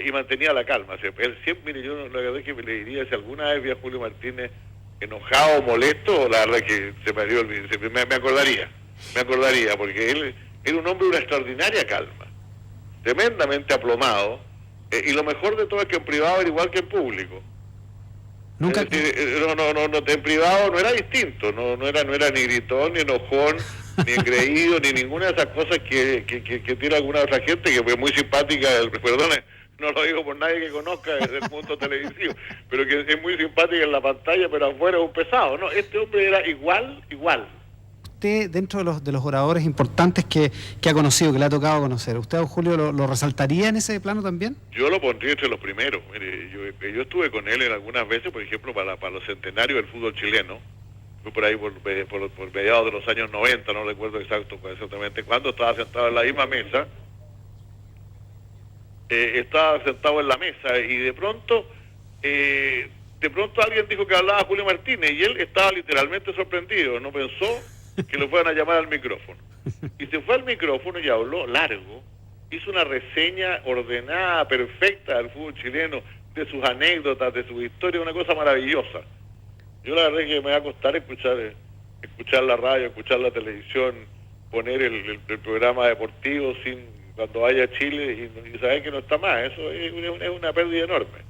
y mantenía la calma. O sea, él siempre, mire, yo la verdad es que le diría, si alguna vez vi a Julio Martínez enojado o molesto, la verdad es que me acordaría, porque él era un hombre de una extraordinaria calma, tremendamente aplomado, y lo mejor de todo es que en privado era igual que en público. Nunca. Es decir, en privado no era distinto, no era ni gritón, ni enojón, ni engreído, ni ninguna de esas cosas que tiene alguna otra gente, que fue muy simpática, perdone, no lo digo por nadie que conozca desde el mundo televisivo, pero que es muy simpática en la pantalla, pero afuera es un pesado, ¿no? Este hombre era igual. Usted, dentro de los oradores importantes que ha conocido, que le ha tocado conocer, ¿usted, don Julio, lo resaltaría en ese plano también? Yo lo pondría entre los primeros. Mire, yo estuve con él en algunas veces, por ejemplo, para los centenarios del fútbol chileno. Fue por ahí por mediados de los años 90, no recuerdo exactamente cuándo, estaba sentado en la misma mesa. Estaba sentado en la mesa y de pronto alguien dijo que hablaba Julio Martínez y él estaba literalmente sorprendido, no pensó que lo fueran a llamar al micrófono. Y se fue al micrófono y habló largo, hizo una reseña ordenada, perfecta del fútbol chileno, de sus anécdotas, de su historia, una cosa maravillosa. Yo la verdad es que me va a costar escuchar la radio, escuchar la televisión, poner el programa deportivo cuando vaya a Chile y saber que no está más. Eso es una pérdida enorme.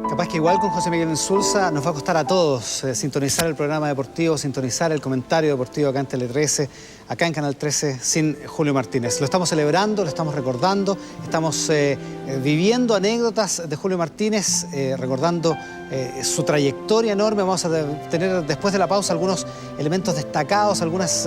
Capaz que igual con José Miguel Insulza nos va a costar a todos sintonizar el programa deportivo, sintonizar el comentario deportivo acá en Tele 13, acá en Canal 13, sin Julio Martínez. Lo estamos celebrando, lo estamos recordando, estamos viviendo anécdotas de Julio Martínez, recordando su trayectoria enorme. Vamos a tener después de la pausa algunos elementos destacados, algunos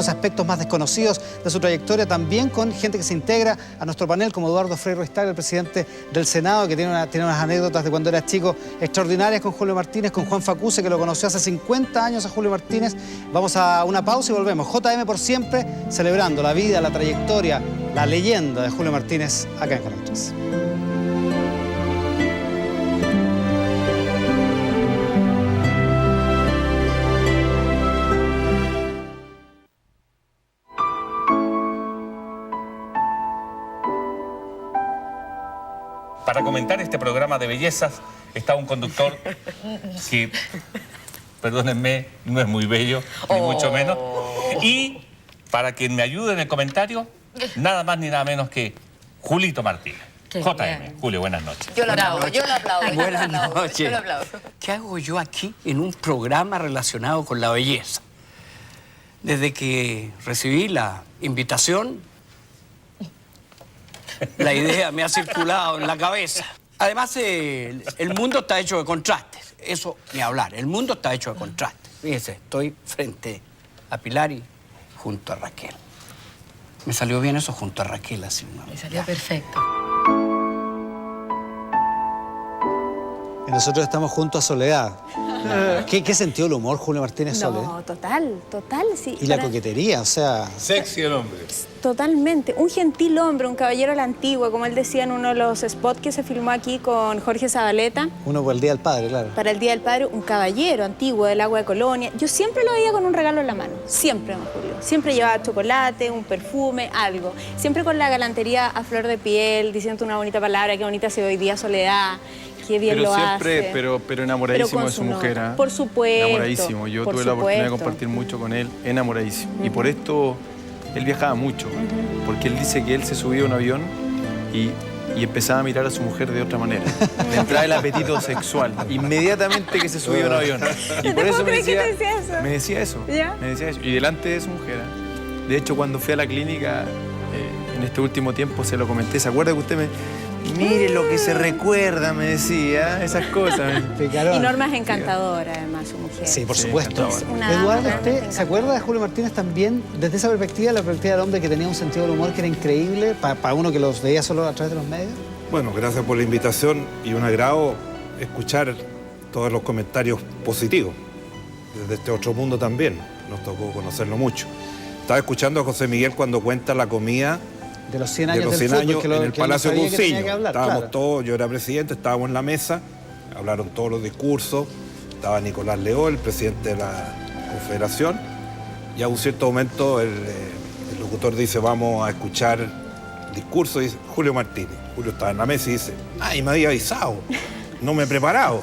aspectos más desconocidos de su trayectoria, también con gente que se integra a nuestro panel, como Eduardo Frei Ruiz-Tagle, el presidente del Senado, que tiene unas anécdotas de cuando era chico extraordinarias con Julio Martínez, con Juan Facuse, que lo conoció hace 50 años a Julio Martínez. Vamos a una pausa y volvemos. JM por siempre, celebrando la vida, la trayectoria, la leyenda de Julio Martínez acá en Canal 3. Para comentar este programa de bellezas está un conductor que, perdónenme, no es muy bello, ni mucho menos. Y para que me ayude en el comentario, nada más ni nada menos que Julito Martínez. JM. Julio, buenas noches. Yo lo aplaudo. Buenas noches. ¿Qué hago yo aquí en un programa relacionado con la belleza? Desde que recibí la invitación, la idea me ha circulado en la cabeza. Además, el mundo está hecho de contrastes. Eso ni hablar. El mundo está hecho de contrastes. Fíjese, estoy frente a Pilar y junto a Raquel. Me salió bien eso, junto a Raquel, así. ¿No? Me salió perfecto. Y nosotros estamos junto a Soledad. ¿Qué sentido el humor, Julio Martínez, Soledad? No, total, sí. Y la coquetería, o sea... Sexy el hombre. Totalmente. Un gentil hombre, un caballero a la antigua, como él decía en uno de los spots que se filmó aquí con Jorge Zabaleta. Uno por el Día del Padre, claro. Para el Día del Padre, un caballero antiguo del agua de Colonia. Yo siempre lo veía con un regalo en la mano. Siempre, don Julio. Siempre llevaba chocolate, un perfume, algo. Siempre con la galantería a flor de piel, diciendo una bonita palabra, qué bonita se ve hoy día Soledad. Qué bien pero lo siempre, hace. Pero enamoradísimo de su mujer. ¿Eh? Por supuesto. Enamoradísimo. Yo tuve la oportunidad de compartir mucho con él, enamoradísimo. Y por esto él viajaba mucho, porque él dice que él se subía a un avión y empezaba a mirar a su mujer de otra manera. Le entraba el apetito sexual, inmediatamente que se subía a un avión. Y por eso me decía eso. ¿Ya? Me decía eso. Y delante de su mujer. De hecho, cuando fui a la clínica, en este último tiempo se lo comenté. ¿Se acuerda que usted me... Mire lo que se recuerda, me decía, esas cosas. Y Norma es encantadora, además, su mujer. Sí, por supuesto. Eduardo, ¿usted se acuerda de Julio Martínez también desde esa perspectiva, la perspectiva del hombre que tenía un sentido del humor que era increíble para uno que los veía solo a través de los medios? Bueno, gracias por la invitación y un agrado escuchar todos los comentarios positivos. Desde este otro mundo también, nos tocó conocerlo mucho. Estaba escuchando a José Miguel cuando cuenta la comida de los 100 años, en el Palacio de Cousiño. Estábamos todos, yo era presidente, estábamos en la mesa, hablaron todos los discursos, estaba Nicolás Leó, el presidente de la Confederación, y a un cierto momento el locutor dice, vamos a escuchar discurso, dice Julio Martínez. Julio estaba en la mesa y dice, ay, me había avisado, no me he preparado.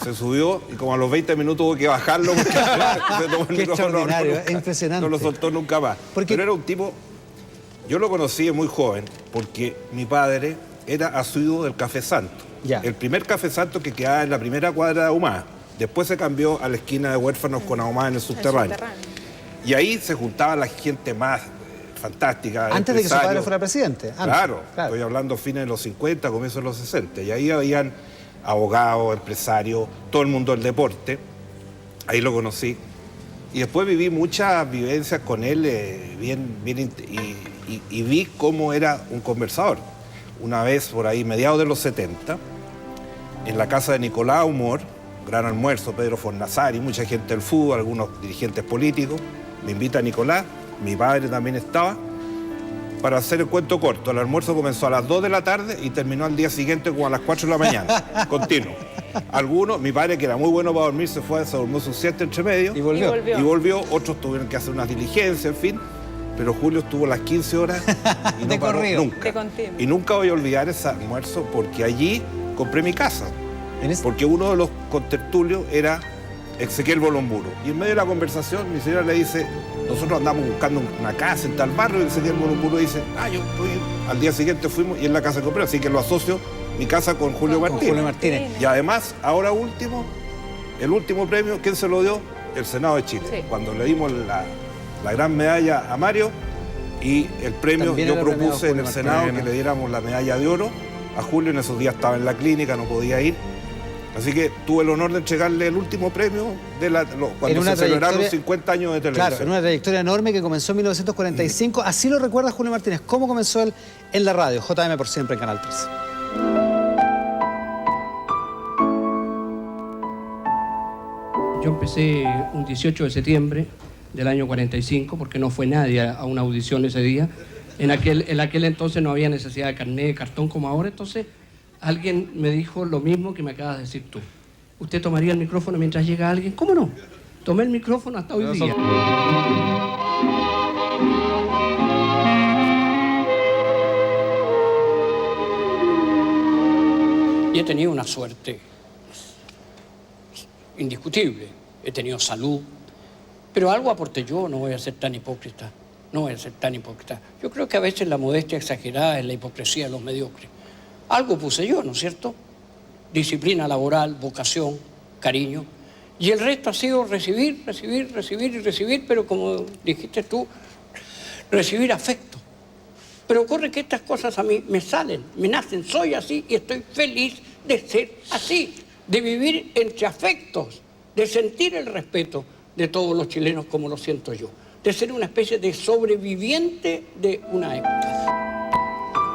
Se subió y como a los 20 minutos tuvo que bajarlo porque se tomó el Qué micrófono, extraordinario, es impresionante. No lo soltó nunca más. Pero era un tipo, yo lo conocí muy joven porque mi padre era asiduo del Café Santo. Ya. El primer Café Santo que quedaba en la primera cuadra de Ahumada. Después se cambió a la esquina de Huérfanos con Ahumada en el subterráneo. Y ahí se juntaba la gente más fantástica. Antes de que su padre fuera presidente. Antes. Claro, estoy hablando fines de los 50, comienzos de los 60. Y ahí habían abogados, empresarios, todo el mundo del deporte. Ahí lo conocí. Y después viví muchas vivencias con él y vi cómo era un conversador. Una vez por ahí, mediados de los 70, en la casa de Nicolás Humor, gran almuerzo, Pedro Fornazari, mucha gente del fútbol, algunos dirigentes políticos, me invita a Nicolás, mi padre también estaba, para hacer el cuento corto. El almuerzo comenzó a las 2 de la tarde y terminó al día siguiente como a las 4 de la mañana, continuo. Algunos, mi padre que era muy bueno para dormir, se durmió su siesta entre medio y volvió. Otros tuvieron que hacer unas diligencias, en fin. Pero Julio estuvo las 15 horas y no paró nunca. Y nunca voy a olvidar ese almuerzo porque allí compré mi casa. Porque uno de los contertulios era Ezequiel Bolomburo. Y en medio de la conversación mi señora le dice, nosotros andamos buscando una casa en tal barrio, y Ezequiel Bolomburo dice, yo estoy... Al día siguiente fuimos y en la casa compré, así que lo asocio mi casa con Julio Martínez. Y además, ahora último, el último premio, ¿quién se lo dio? El Senado de Chile. Sí. Cuando le dimos la gran medalla a Mario y el premio, también yo propuse en el Senado que le diéramos la medalla de oro a Julio. En esos días estaba en la clínica, no podía ir. Así que tuve el honor de entregarle el último premio cuando se celebraron 50 años de televisión. Claro, en una trayectoria enorme que comenzó en 1945. Así lo recuerda Julio Martínez. ¿Cómo comenzó él en la radio? JM por siempre en Canal 13. Yo empecé un 18 de septiembre del año 45, porque no fue nadie a una audición ese día. En aquel entonces no había necesidad de carnet, de cartón como ahora, entonces alguien me dijo lo mismo que me acabas de decir tú. ¿Usted tomaría el micrófono mientras llega alguien? ¿Cómo no? Tomé el micrófono hasta hoy día. Y he tenido una suerte indiscutible. He tenido salud, pero algo aporté yo, no voy a ser tan hipócrita. No voy a ser tan hipócrita. Yo creo que a veces la modestia exagerada es la hipocresía de los mediocres. Algo puse yo, ¿no es cierto? Disciplina laboral, vocación, cariño. Y el resto ha sido recibir, pero como dijiste tú, recibir afecto. Pero ocurre que estas cosas a mí me salen, me nacen, soy así y estoy feliz de ser así, de vivir entre afectos, de sentir el respeto de todos los chilenos como lo siento yo, de ser una especie de sobreviviente de una época.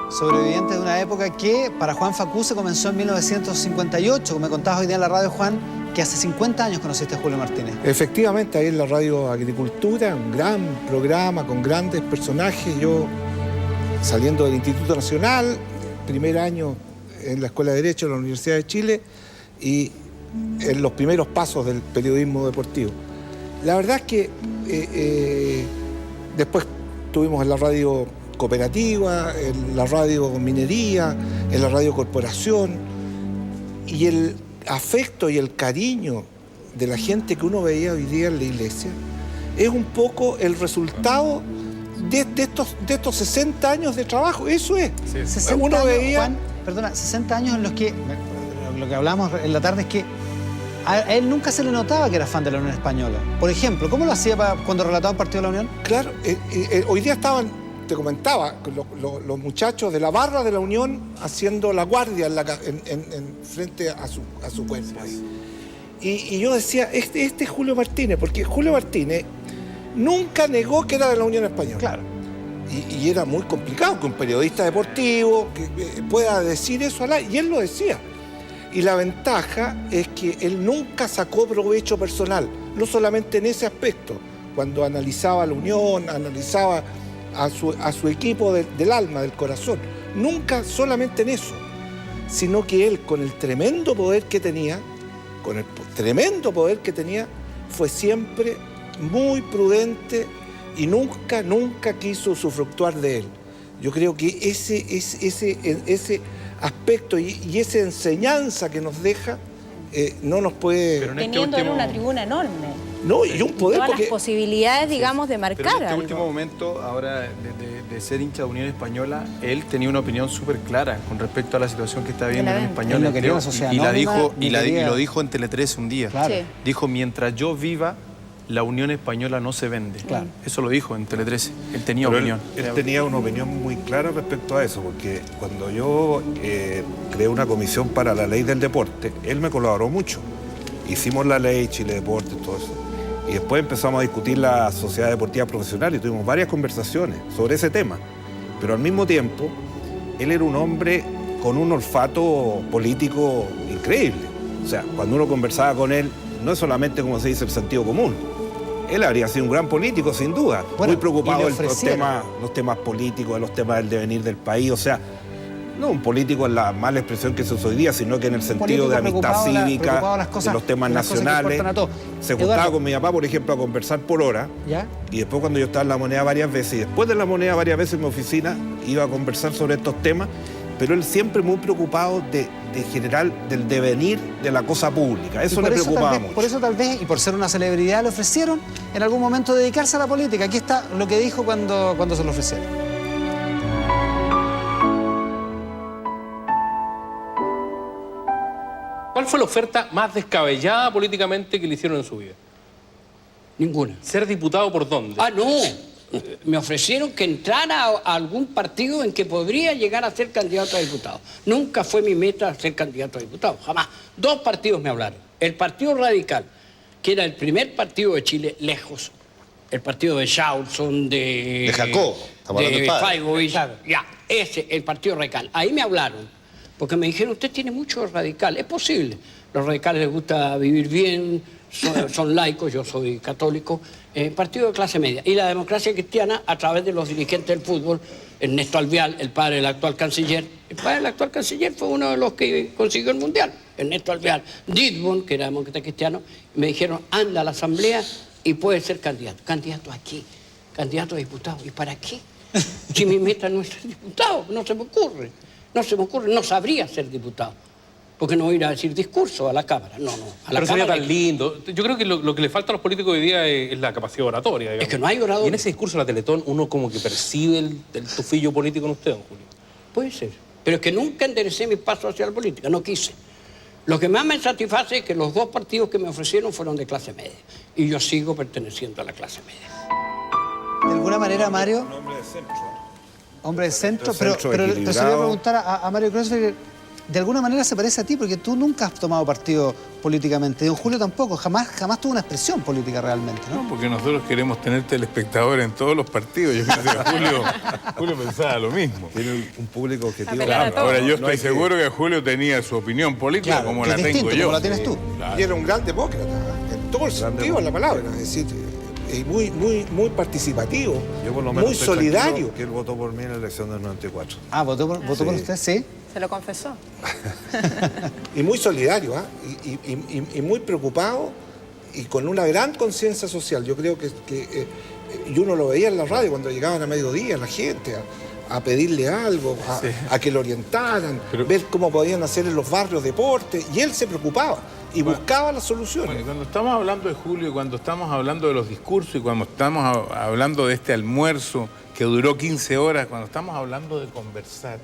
Sobreviviente de una época que para Juan Facuse comenzó en 1958. Como me contabas hoy día en la radio, Juan, que hace 50 años conociste a Julio Martínez. Efectivamente, ahí en la radio Agricultura, un gran programa con grandes personajes. Yo, saliendo del Instituto Nacional, primer año en la Escuela de Derecho de la Universidad de Chile y en los primeros pasos del periodismo deportivo. La verdad es que después estuvimos en la radio cooperativa, en la radio minería, en la radio corporación, y el afecto y el cariño de la gente que uno veía hoy día en la iglesia es un poco el resultado de estos 60 años de trabajo. Eso es. Sí. 60 uno años, veía... Juan, perdona, 60 años en los que, lo que hablamos en la tarde es que a él nunca se le notaba que era fan de la Unión Española. Por ejemplo, ¿cómo lo hacía cuando relataba un partido de la Unión? Claro, hoy día estaban te comentaba, los muchachos de la barra de la Unión haciendo la guardia frente a su cuerpo. Y yo decía, este es Julio Martínez, porque Julio Martínez nunca negó que era de la Unión Española. Claro. Y era muy complicado que un periodista deportivo pueda decir eso y él lo decía. Y la ventaja es que él nunca sacó provecho personal, no solamente en ese aspecto, cuando analizaba la Unión, analizaba a su equipo del alma, del corazón, nunca solamente en eso, sino que él, con el tremendo poder que tenía, fue siempre muy prudente y nunca quiso usufructuar de él. Yo creo que ese aspecto y esa enseñanza que nos deja no nos puede... Teniendo en una tribuna enorme. No, y un poder todas las posibilidades, digamos, de marcar Pero en este algo. último momento, ahora de ser hincha de Unión Española, él tenía una opinión súper clara con respecto a la situación que está viviendo en Unión Española. Él no quería una sociedad anónima, y lo dijo en Tele 13 un día. Claro. Sí. Dijo, mientras yo viva, la Unión Española no se vende. Claro. Eso lo dijo en Tele 13. Él tenía Pero opinión. Él tenía una opinión muy clara respecto a eso, porque cuando yo creé una comisión para la ley del deporte, él me colaboró mucho. Hicimos la ley Chile Deporte, todo eso. Y después empezamos a discutir la sociedad deportiva profesional y tuvimos varias conversaciones sobre ese tema. Pero al mismo tiempo, él era un hombre con un olfato político increíble. O sea, cuando uno conversaba con él, no es solamente, como se dice, el sentido común. Él habría sido un gran político, sin duda. Muy preocupado de los temas políticos, de los temas del devenir del país. O sea, no un político en la mala expresión que se usa hoy día, sino que en el sentido de amistad cívica, de los temas nacionales. Se juntaba con mi papá, por ejemplo, a conversar por hora. ¿Ya? Y después, cuando yo estaba en La Moneda varias veces, y después de La Moneda varias veces en mi oficina, iba a conversar sobre estos temas, pero él siempre muy preocupado de general del devenir de la cosa pública. Eso le preocupaba mucho. Por eso tal vez, y por ser una celebridad, le ofrecieron en algún momento dedicarse a la política. Aquí está lo que dijo cuando se lo ofrecieron. ¿Cuál fue la oferta más descabellada políticamente que le hicieron en su vida? Ninguna. ¿Ser diputado por dónde? Ah, no. Me ofrecieron que entrara a algún partido en que podría llegar a ser candidato a diputado. Nunca fue mi meta ser candidato a diputado, jamás. 2 partidos me hablaron. El Partido Radical, que era el primer partido de Chile lejos. El partido de Jaulson, de Jacobo, de Faigovich. Ya, ese, el Partido Radical. Ahí me hablaron. Porque me dijeron, usted tiene mucho radical. Es posible. Los radicales les gusta vivir bien, son laicos, yo soy católico. Partido de clase media. Y la democracia cristiana, a través de los dirigentes del fútbol, Ernesto Alvear, el padre del actual canciller. El padre del actual canciller fue uno de los que consiguió el Mundial. Ernesto Alvear. Didbon, que era demócrata cristiano, me dijeron, anda a la asamblea y puede ser candidato. ¿Candidato a qué? Candidato a diputado. ¿Y para qué? Si mi meta no es ser diputado, no se me ocurre. No sabría ser diputado, porque no voy a ir a decir discurso a la Cámara, no, a la Pero Cámara. sería tan lindo. Yo creo que lo que le falta a los políticos hoy día es la capacidad oratoria, digamos. Es que no hay orador. Y en ese discurso de la Teletón uno como que percibe el tufillo político en usted, don Julio. Puede ser, pero es que nunca enderecé mis pasos hacia la política, no quise. Lo que más me satisface es que los 2 partidos que me ofrecieron fueron de clase media, y yo sigo perteneciendo a la clase media. De alguna manera, Mario... Un hombre de centro. Hombre de centro, Centro pero se le voy a equilibrado. preguntar a Mario Kreuzberger, de alguna manera se parece a ti, porque tú nunca has tomado partido políticamente. Don Julio tampoco, jamás tuvo una expresión política realmente, ¿no? No, porque nosotros queremos tener telespectadores en todos los partidos. Yo creo que Julio pensaba lo mismo. Tiene un público objetivo. Claro, ahora yo estoy seguro que Julio tenía su opinión política Claro, como que la es tengo distinto, yo. como la tienes tú. Claro. Y era un gran demócrata, en todo el sentido de la palabra. Es decir, y muy participativo, Yo por lo menos muy estoy solidario. tranquilo que él votó por mí en la elección del 94. Ah, ¿votó por usted? Sí. Se lo confesó. Y muy solidario, ¿ah? Y muy preocupado y con una gran conciencia social. Yo creo que y uno lo veía en la radio cuando llegaban a mediodía la gente a pedirle algo, a que lo orientaran, ver cómo podían hacer en los barrios deporte, y él se preocupaba y buscaba las soluciones. Bueno, y cuando estamos hablando de Julio, y cuando estamos hablando de los discursos, y cuando estamos hablando de este almuerzo que duró 15 horas, cuando estamos hablando de conversar,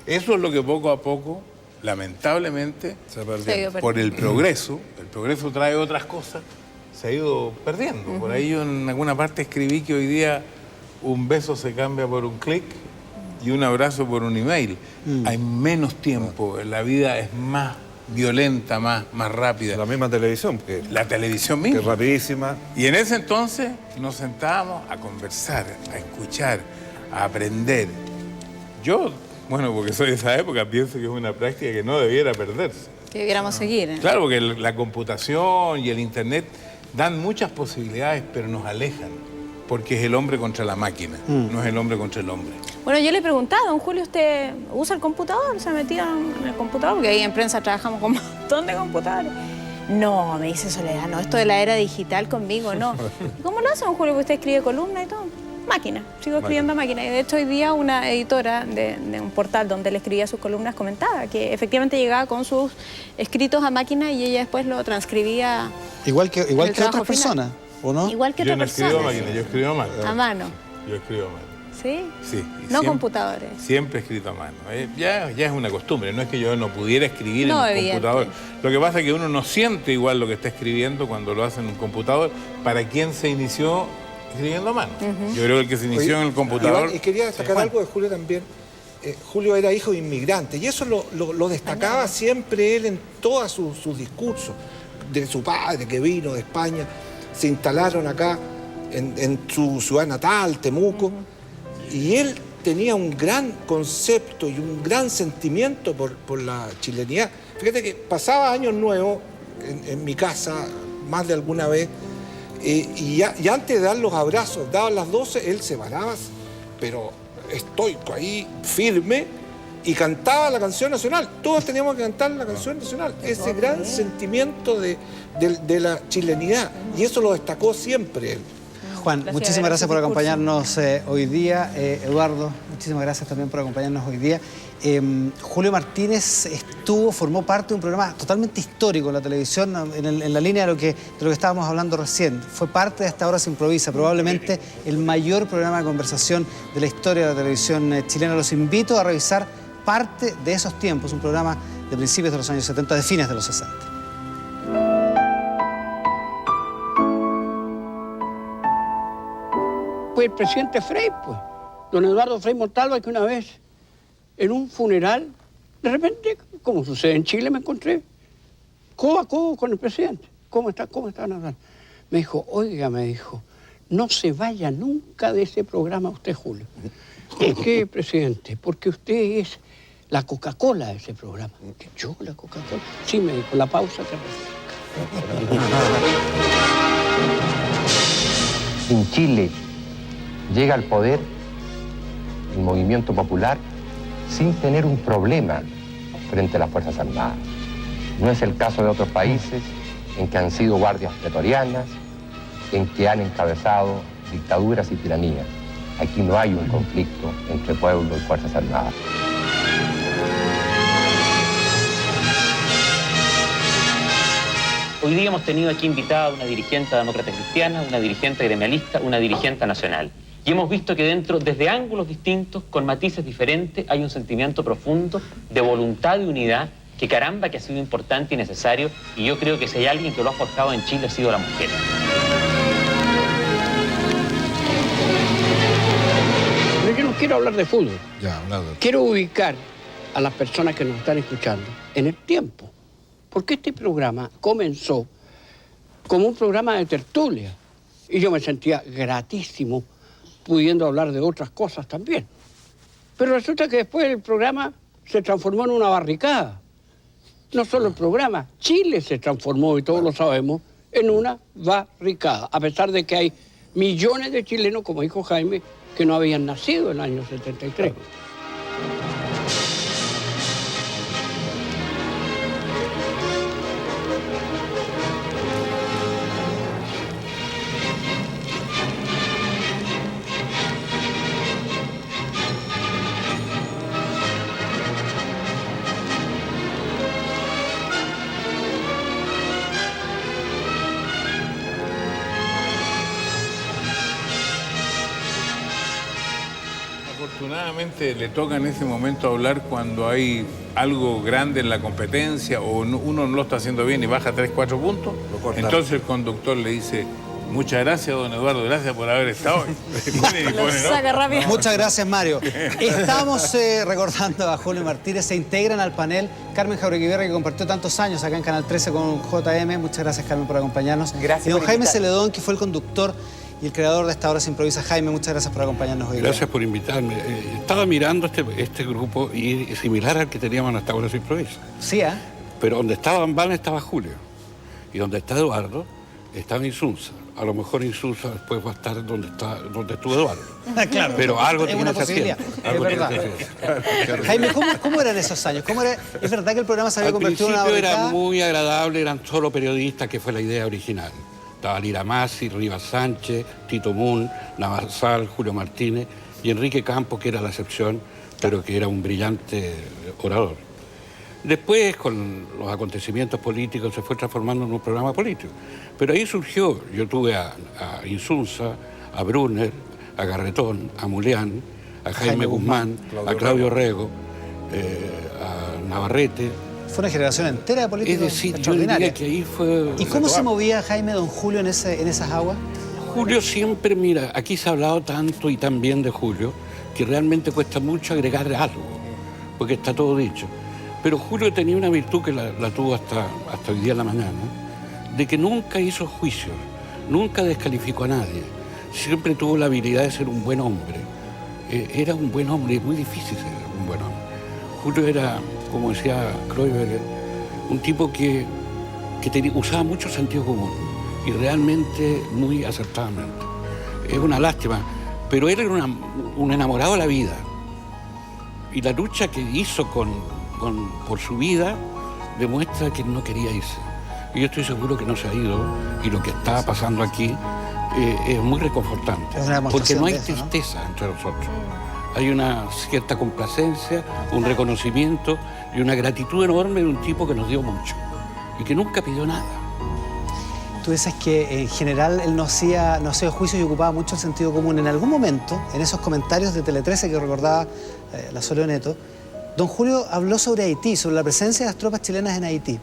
eso es lo que poco a poco, lamentablemente, por el progreso trae otras cosas, se ha ido perdiendo. Por ahí yo en alguna parte escribí que hoy día un beso se cambia por un clic y un abrazo por un email. Hay menos tiempo, la vida es más violenta, más rápida. La misma televisión. Que la televisión misma. Que es rapidísima. Y en ese entonces nos sentábamos a conversar, a escuchar, a aprender. Yo, bueno, porque soy de esa época, pienso que es una práctica que no debiera perderse. Que debiéramos seguir. Claro, porque la computación y el internet dan muchas posibilidades, pero nos alejan. Porque es el hombre contra la máquina, no es el hombre contra el hombre. Bueno, yo le he preguntado, don Julio, ¿usted usa el computador? ¿Se ha metido en el computador? Porque ahí en prensa trabajamos con un montón de computadores. No, me dice Soledad, no, esto de la era digital conmigo, no. ¿Cómo lo hace, don Julio? Que usted escribe columnas y todo. Máquina, sigo escribiendo máquina. Y de hecho hoy día una editora de un portal donde él escribía sus columnas comentaba que efectivamente llegaba con sus escritos a máquina y ella después lo transcribía. Igual que otras personas, ¿o no? Igual que otras personas. Yo no escribo a máquina, yo escribo a mano. A mano. Yo escribo a mano. ¿Sí? Sí. No computadores. Siempre he escrito a mano. Ya es una costumbre, no es que yo no pudiera escribir No, en un evidente. computador. Lo que pasa es que uno no siente igual lo que está escribiendo cuando lo hace en un computador. ¿Para quién se inició escribiendo a mano? Yo creo que el que se inició en el computador... Iván, y quería destacar algo de Julio también. Julio era hijo de inmigrantes y eso lo destacaba siempre él en todos sus discursos. De su padre que vino de España, se instalaron acá en su ciudad natal, Temuco, y él tenía un gran concepto y un gran sentimiento por la chilenidad. Fíjate que pasaba años nuevos en mi casa más de alguna vez, y antes de dar los abrazos, daban las 12, él se paraba, pero estoico ahí, firme, y cantaba la canción nacional. Todos teníamos que cantar la canción nacional. Ese gran sentimiento de la chilenidad, y eso lo destacó siempre él. Juan, muchísimas gracias por acompañarnos hoy día. Eduardo, muchísimas gracias también por acompañarnos hoy día. Julio Martínez formó parte de un programa totalmente histórico en la televisión, en la línea de lo que estábamos hablando recién. Fue parte de Esta Hora Se Improvisa, probablemente el mayor programa de conversación de la historia de la televisión chilena. Los invito a revisar parte de esos tiempos, un programa de principios de los años 70, de fines de los 60. Fue el presidente Frei, pues, don Eduardo Frei Montalva, que una vez en un funeral, de repente, como sucede en Chile, me encontré codo a codo con el presidente. ¿Cómo está Nadal? Me dijo, oiga, no se vaya nunca de ese programa usted, Julio. ¿Por qué, presidente? Porque usted es la Coca-Cola de ese programa. ¿Yo, la Coca-Cola? Sí, me dijo, la pausa te En Chile llega al poder el movimiento popular sin tener un problema frente a las Fuerzas Armadas. No es el caso de otros países en que han sido guardias pretorianas, en que han encabezado dictaduras y tiranías. Aquí no hay un conflicto entre pueblo y Fuerzas Armadas. Hoy día hemos tenido aquí invitada a una dirigente demócrata cristiana, una dirigente gremialista, una dirigente nacional. Y hemos visto que desde ángulos distintos, con matices diferentes, hay un sentimiento profundo de voluntad y unidad que caramba que ha sido importante y necesario. Y yo creo que si hay alguien que lo ha forjado en Chile ha sido la mujer. Pero yo no quiero hablar de fútbol. Ya, hablado. Quiero ubicar a las personas que nos están escuchando en el tiempo. Porque este programa comenzó como un programa de tertulia. Y yo me sentía gratísimo pudiendo hablar de otras cosas también. Pero resulta que después el programa se transformó en una barricada. No solo el programa, Chile se transformó, y todos lo sabemos, en una barricada. A pesar de que hay millones de chilenos, como dijo Jaime, que no habían nacido en el año 73. Afortunadamente le toca en ese momento hablar cuando hay algo grande en la competencia o uno no lo está haciendo bien y baja 3, 4 puntos. Entonces el conductor le dice, Muchas gracias, don Eduardo. Gracias por haber estado. Muchas gracias, Mario. Estamos recordando a Julio Martínez. Se integran al panel Carmen Jauregui-Berra, que compartió tantos años acá en Canal 13 con JM. Muchas gracias, Carmen, por acompañarnos. Gracias. Y don Jaime Celedón, que fue el conductor y el creador de esta hora se improvisa. Jaime, muchas gracias por acompañarnos hoy. Gracias por invitarme. Estaba mirando este grupo y similar al que teníamos en esta hora se improvisa. Sí, ¿eh? Pero donde estaba Van estaba Julio. Y donde está Eduardo estaba Insunza. A lo mejor Insunza después va a estar donde estuvo Eduardo. Claro, pero algo es tiene una que hacer. Es verdad. Jaime, ¿cómo eran esos años? ¿Es verdad que el programa se había convertido en una barricada? barricada? Era muy agradable, eran solo periodistas, que fue la idea original. Estaba Lira Masi, Rivas Sánchez, Tito Moon, Navasal, Julio Martínez y Enrique Campos, que era la excepción, pero que era un brillante orador. Después, con los acontecimientos políticos, se fue transformando en un programa político. Pero ahí surgió, yo tuve a Insunza, a Brunner, a Garretón, a Muleán, a Jaime Guzmán, a Claudio Rego, a Navarrete. Fue una generación entera de políticos. Es decir, extraordinaria. yo diría que ahí fue... ¿Y cómo se movía Jaime, don Julio, en esas aguas? Julio siempre, mira, aquí se ha hablado tanto y tan bien de Julio, que realmente cuesta mucho agregar algo, porque está todo dicho. Pero Julio tenía una virtud que la tuvo hasta hoy día en la mañana, de que nunca hizo juicios, nunca descalificó a nadie, siempre tuvo la habilidad de ser un buen hombre. Era un buen hombre, es muy difícil ser un buen hombre. Julio era, como decía Kreuber, un tipo que usaba mucho sentido común y realmente muy acertadamente. Es una lástima, pero él era un enamorado de la vida. Y la lucha que hizo por su vida demuestra que no quería irse. Y yo estoy seguro que no se ha ido, y lo que está pasando aquí es muy reconfortante, porque no hay tristeza entre nosotros. Hay una cierta complacencia, un reconocimiento y una gratitud enorme de un tipo que nos dio mucho y que nunca pidió nada. Tú dices que en general él no hacía juicios y ocupaba mucho el sentido común. En algún momento, en esos comentarios de Tele 13 que recordaba la Sole Neto, don Julio habló sobre Haití, sobre la presencia de las tropas chilenas en Haití.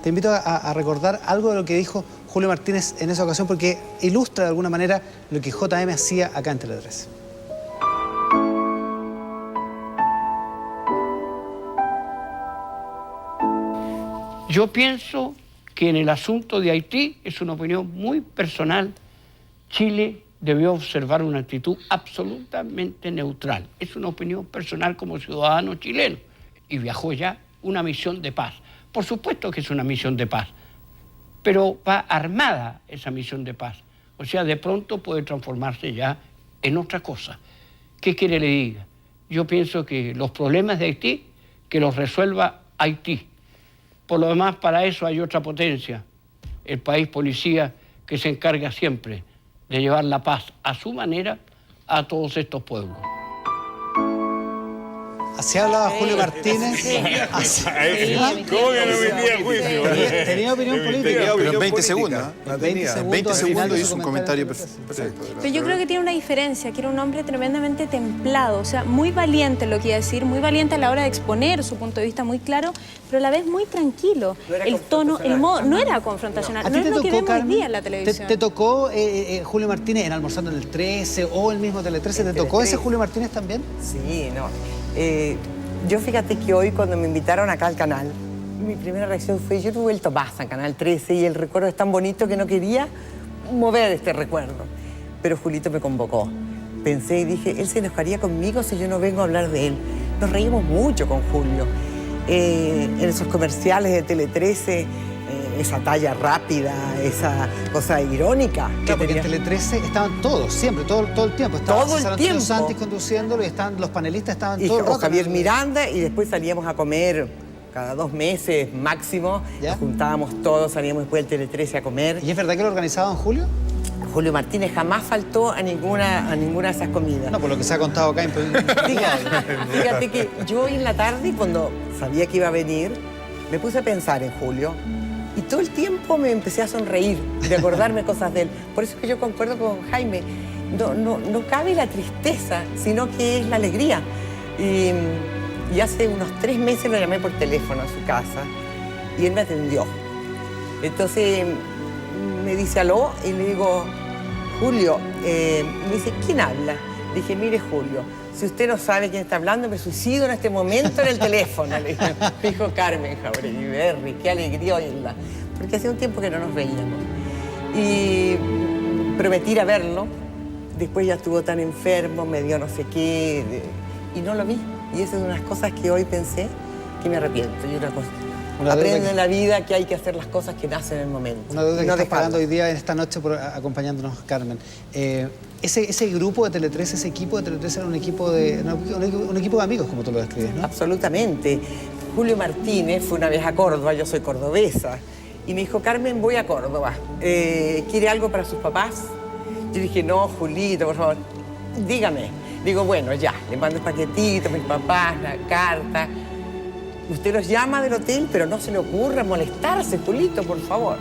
Te invito a recordar algo de lo que dijo Julio Martínez en esa ocasión, porque ilustra de alguna manera lo que JM hacía acá en Tele 13. Yo pienso que en el asunto de Haití, es una opinión muy personal, Chile debió observar una actitud absolutamente neutral. Es una opinión personal como ciudadano chileno. Y viajó ya una misión de paz. Por supuesto que es una misión de paz, pero va armada esa misión de paz. O sea, de pronto puede transformarse ya en otra cosa. ¿Qué quiere le diga? Yo pienso que los problemas de Haití, que los resuelva Haití. Por lo demás, para eso hay otra potencia, el país policía, que se encarga siempre de llevar la paz a su manera a todos estos pueblos. Así hablaba Julio Martínez. ¿Cómo que no emitía juicio? Tenía opinión política. Pero en 20 segundos. En 20 segundos hizo un comentario perfecto. Pero yo creo que tiene una diferencia, que era un hombre tremendamente templado, o sea, muy valiente en lo que iba a decir, muy valiente a la hora de exponer su punto de vista muy claro, pero a la vez muy tranquilo. El tono, el modo, no era confrontacional, no es lo que vemos hoy día en la televisión. ¿Te tocó Julio Martínez en Almorzando en el 13 o el mismo Tele 13? ¿Te tocó ese Julio Martínez también? Sí, no. Yo fíjate que hoy cuando me invitaron acá al canal, mi primera reacción fue, yo no he vuelto más a Canal 13 y el recuerdo es tan bonito que no quería mover este recuerdo. Pero Julito me convocó. Pensé y dije, él se enojaría conmigo si yo no vengo a hablar de él. Nos reímos mucho con Julio. En esos comerciales de Tele 13, esa talla rápida, esa cosa irónica. Claro, porque en Tele 13 estaban todos, siempre, todo el tiempo. Estaba César Antonio Santis conduciéndolo y los panelistas estaban todo el rato. Javier Miranda, y después salíamos a comer cada 2 meses máximo. ¿Ya? Nos juntábamos todos, salíamos después del Tele 13 a comer. ¿Y es verdad que lo organizaban Julio? Julio Martínez jamás faltó a ninguna de esas comidas. No, por lo que se ha contado acá. Fíjate que yo hoy en la tarde, cuando sabía que iba a venir, me puse a pensar en Julio. Y todo el tiempo me empecé a sonreír, de acordarme cosas de él. Por eso es que yo concuerdo con Jaime. No cabe la tristeza, sino que es la alegría. Y hace unos 3 meses lo llamé por teléfono a su casa y él me atendió. Entonces me dice aló y le digo, Julio, me dice, ¿quién habla? Le dije, mire, Julio, si usted no sabe quién está hablando, me suicido en este momento en el teléfono. Le dijo Carmen Jauregui, qué alegría oírla. Porque hacía un tiempo que no nos veíamos. Y prometí ir a verlo. Después ya estuvo tan enfermo, me dio no sé qué, y no lo vi. Y esa es una de las cosas que hoy pensé que me arrepiento. Y una cosa, aprende en la vida que hay que hacer las cosas que nacen en el momento. Una deuda que no estás pagando hoy día, en esta noche, por acompañándonos, Carmen. Ese grupo de Tele13, ese equipo de Tele13 era un equipo de amigos, como tú lo describes, ¿no? Absolutamente. Julio Martínez fue una vez a Córdoba, yo soy cordobesa, y me dijo, Carmen, voy a Córdoba. ¿Quiere algo para sus papás? Yo dije, no, Julito, por favor, dígame. Digo, bueno, ya, le mando el paquetito a mis papás, la carta. Usted los llama del hotel, pero no se le ocurra molestarse, Julito, por favor.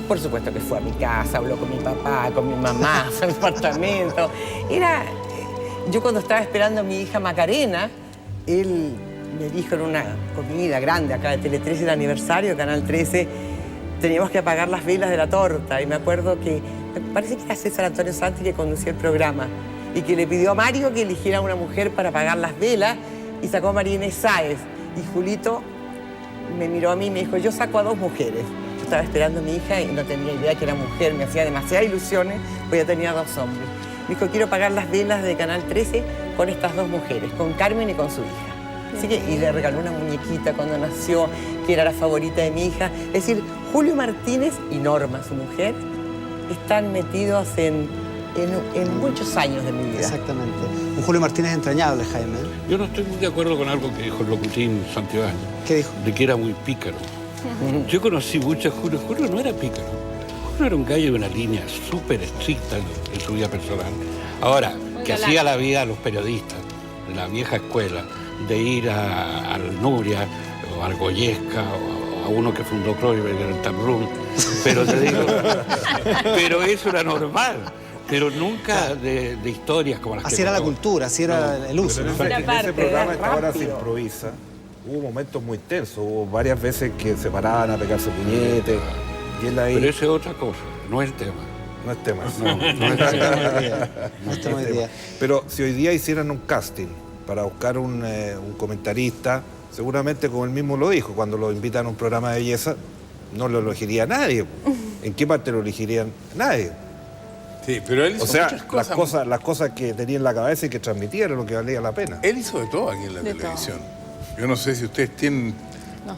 Por supuesto que fue a mi casa, habló con mi papá, con mi mamá, fue al departamento. Yo cuando estaba esperando a mi hija Macarena, él me dijo en una comida grande acá de Tele13, el aniversario de Canal 13, teníamos que apagar las velas de la torta. Y me acuerdo que, me parece que era César Antonio Santi que conducía el programa, y que le pidió a Mario que eligiera a una mujer para apagar las velas, y sacó a María Inés Sáez. Y Julito me miró a mí y me dijo, yo saco a 2 mujeres. Yo estaba esperando a mi hija y no tenía idea que era mujer, me hacía demasiadas ilusiones, pues ya tenía 2 hombres. Me dijo, quiero apagar las velas de Canal 13 con estas 2 mujeres, con Carmen y con su hija. Así que, y le regaló una muñequita cuando nació, que era la favorita de mi hija. Es decir, Julio Martínez y Norma, su mujer, están metidos en muchos años de mi vida. Exactamente. Un Julio Martínez entrañable, Jaime. Yo no estoy muy de acuerdo con algo que dijo el locutín Santibáñez. ¿Qué dijo? De que era muy pícaro. Yo conocí mucho a Julio. Julio no era pícaro. Julio era un gallo de una línea súper estricta en su vida personal. Ahora, que hacía la vida a los periodistas de la vieja escuela, de ir al Nuria o al Goyesca o a uno que fundó Kreuzberg en el Taproom. Pero te digo, pero eso era normal. Pero nunca de historias como las que... Así era la cultura, así era el uso. ¿No? En ese programa esta hora se improvisa. Hubo momentos muy tensos, hubo varias veces que se paraban a pegarse puñetes. Y él ahí... Pero eso es otra cosa, no es tema. No es tema. No es tema hoy día. Pero si hoy día hicieran un casting para buscar un comentarista, seguramente como él mismo lo dijo, cuando lo invitan a un programa de belleza, no lo elegiría nadie. ¿En qué parte lo elegirían? Nadie. Sí, pero él hizo muchas cosas. Las cosas que tenía en la cabeza y que transmitía era lo que valía la pena. Él hizo de todo aquí en la televisión. Yo no sé si ustedes tienen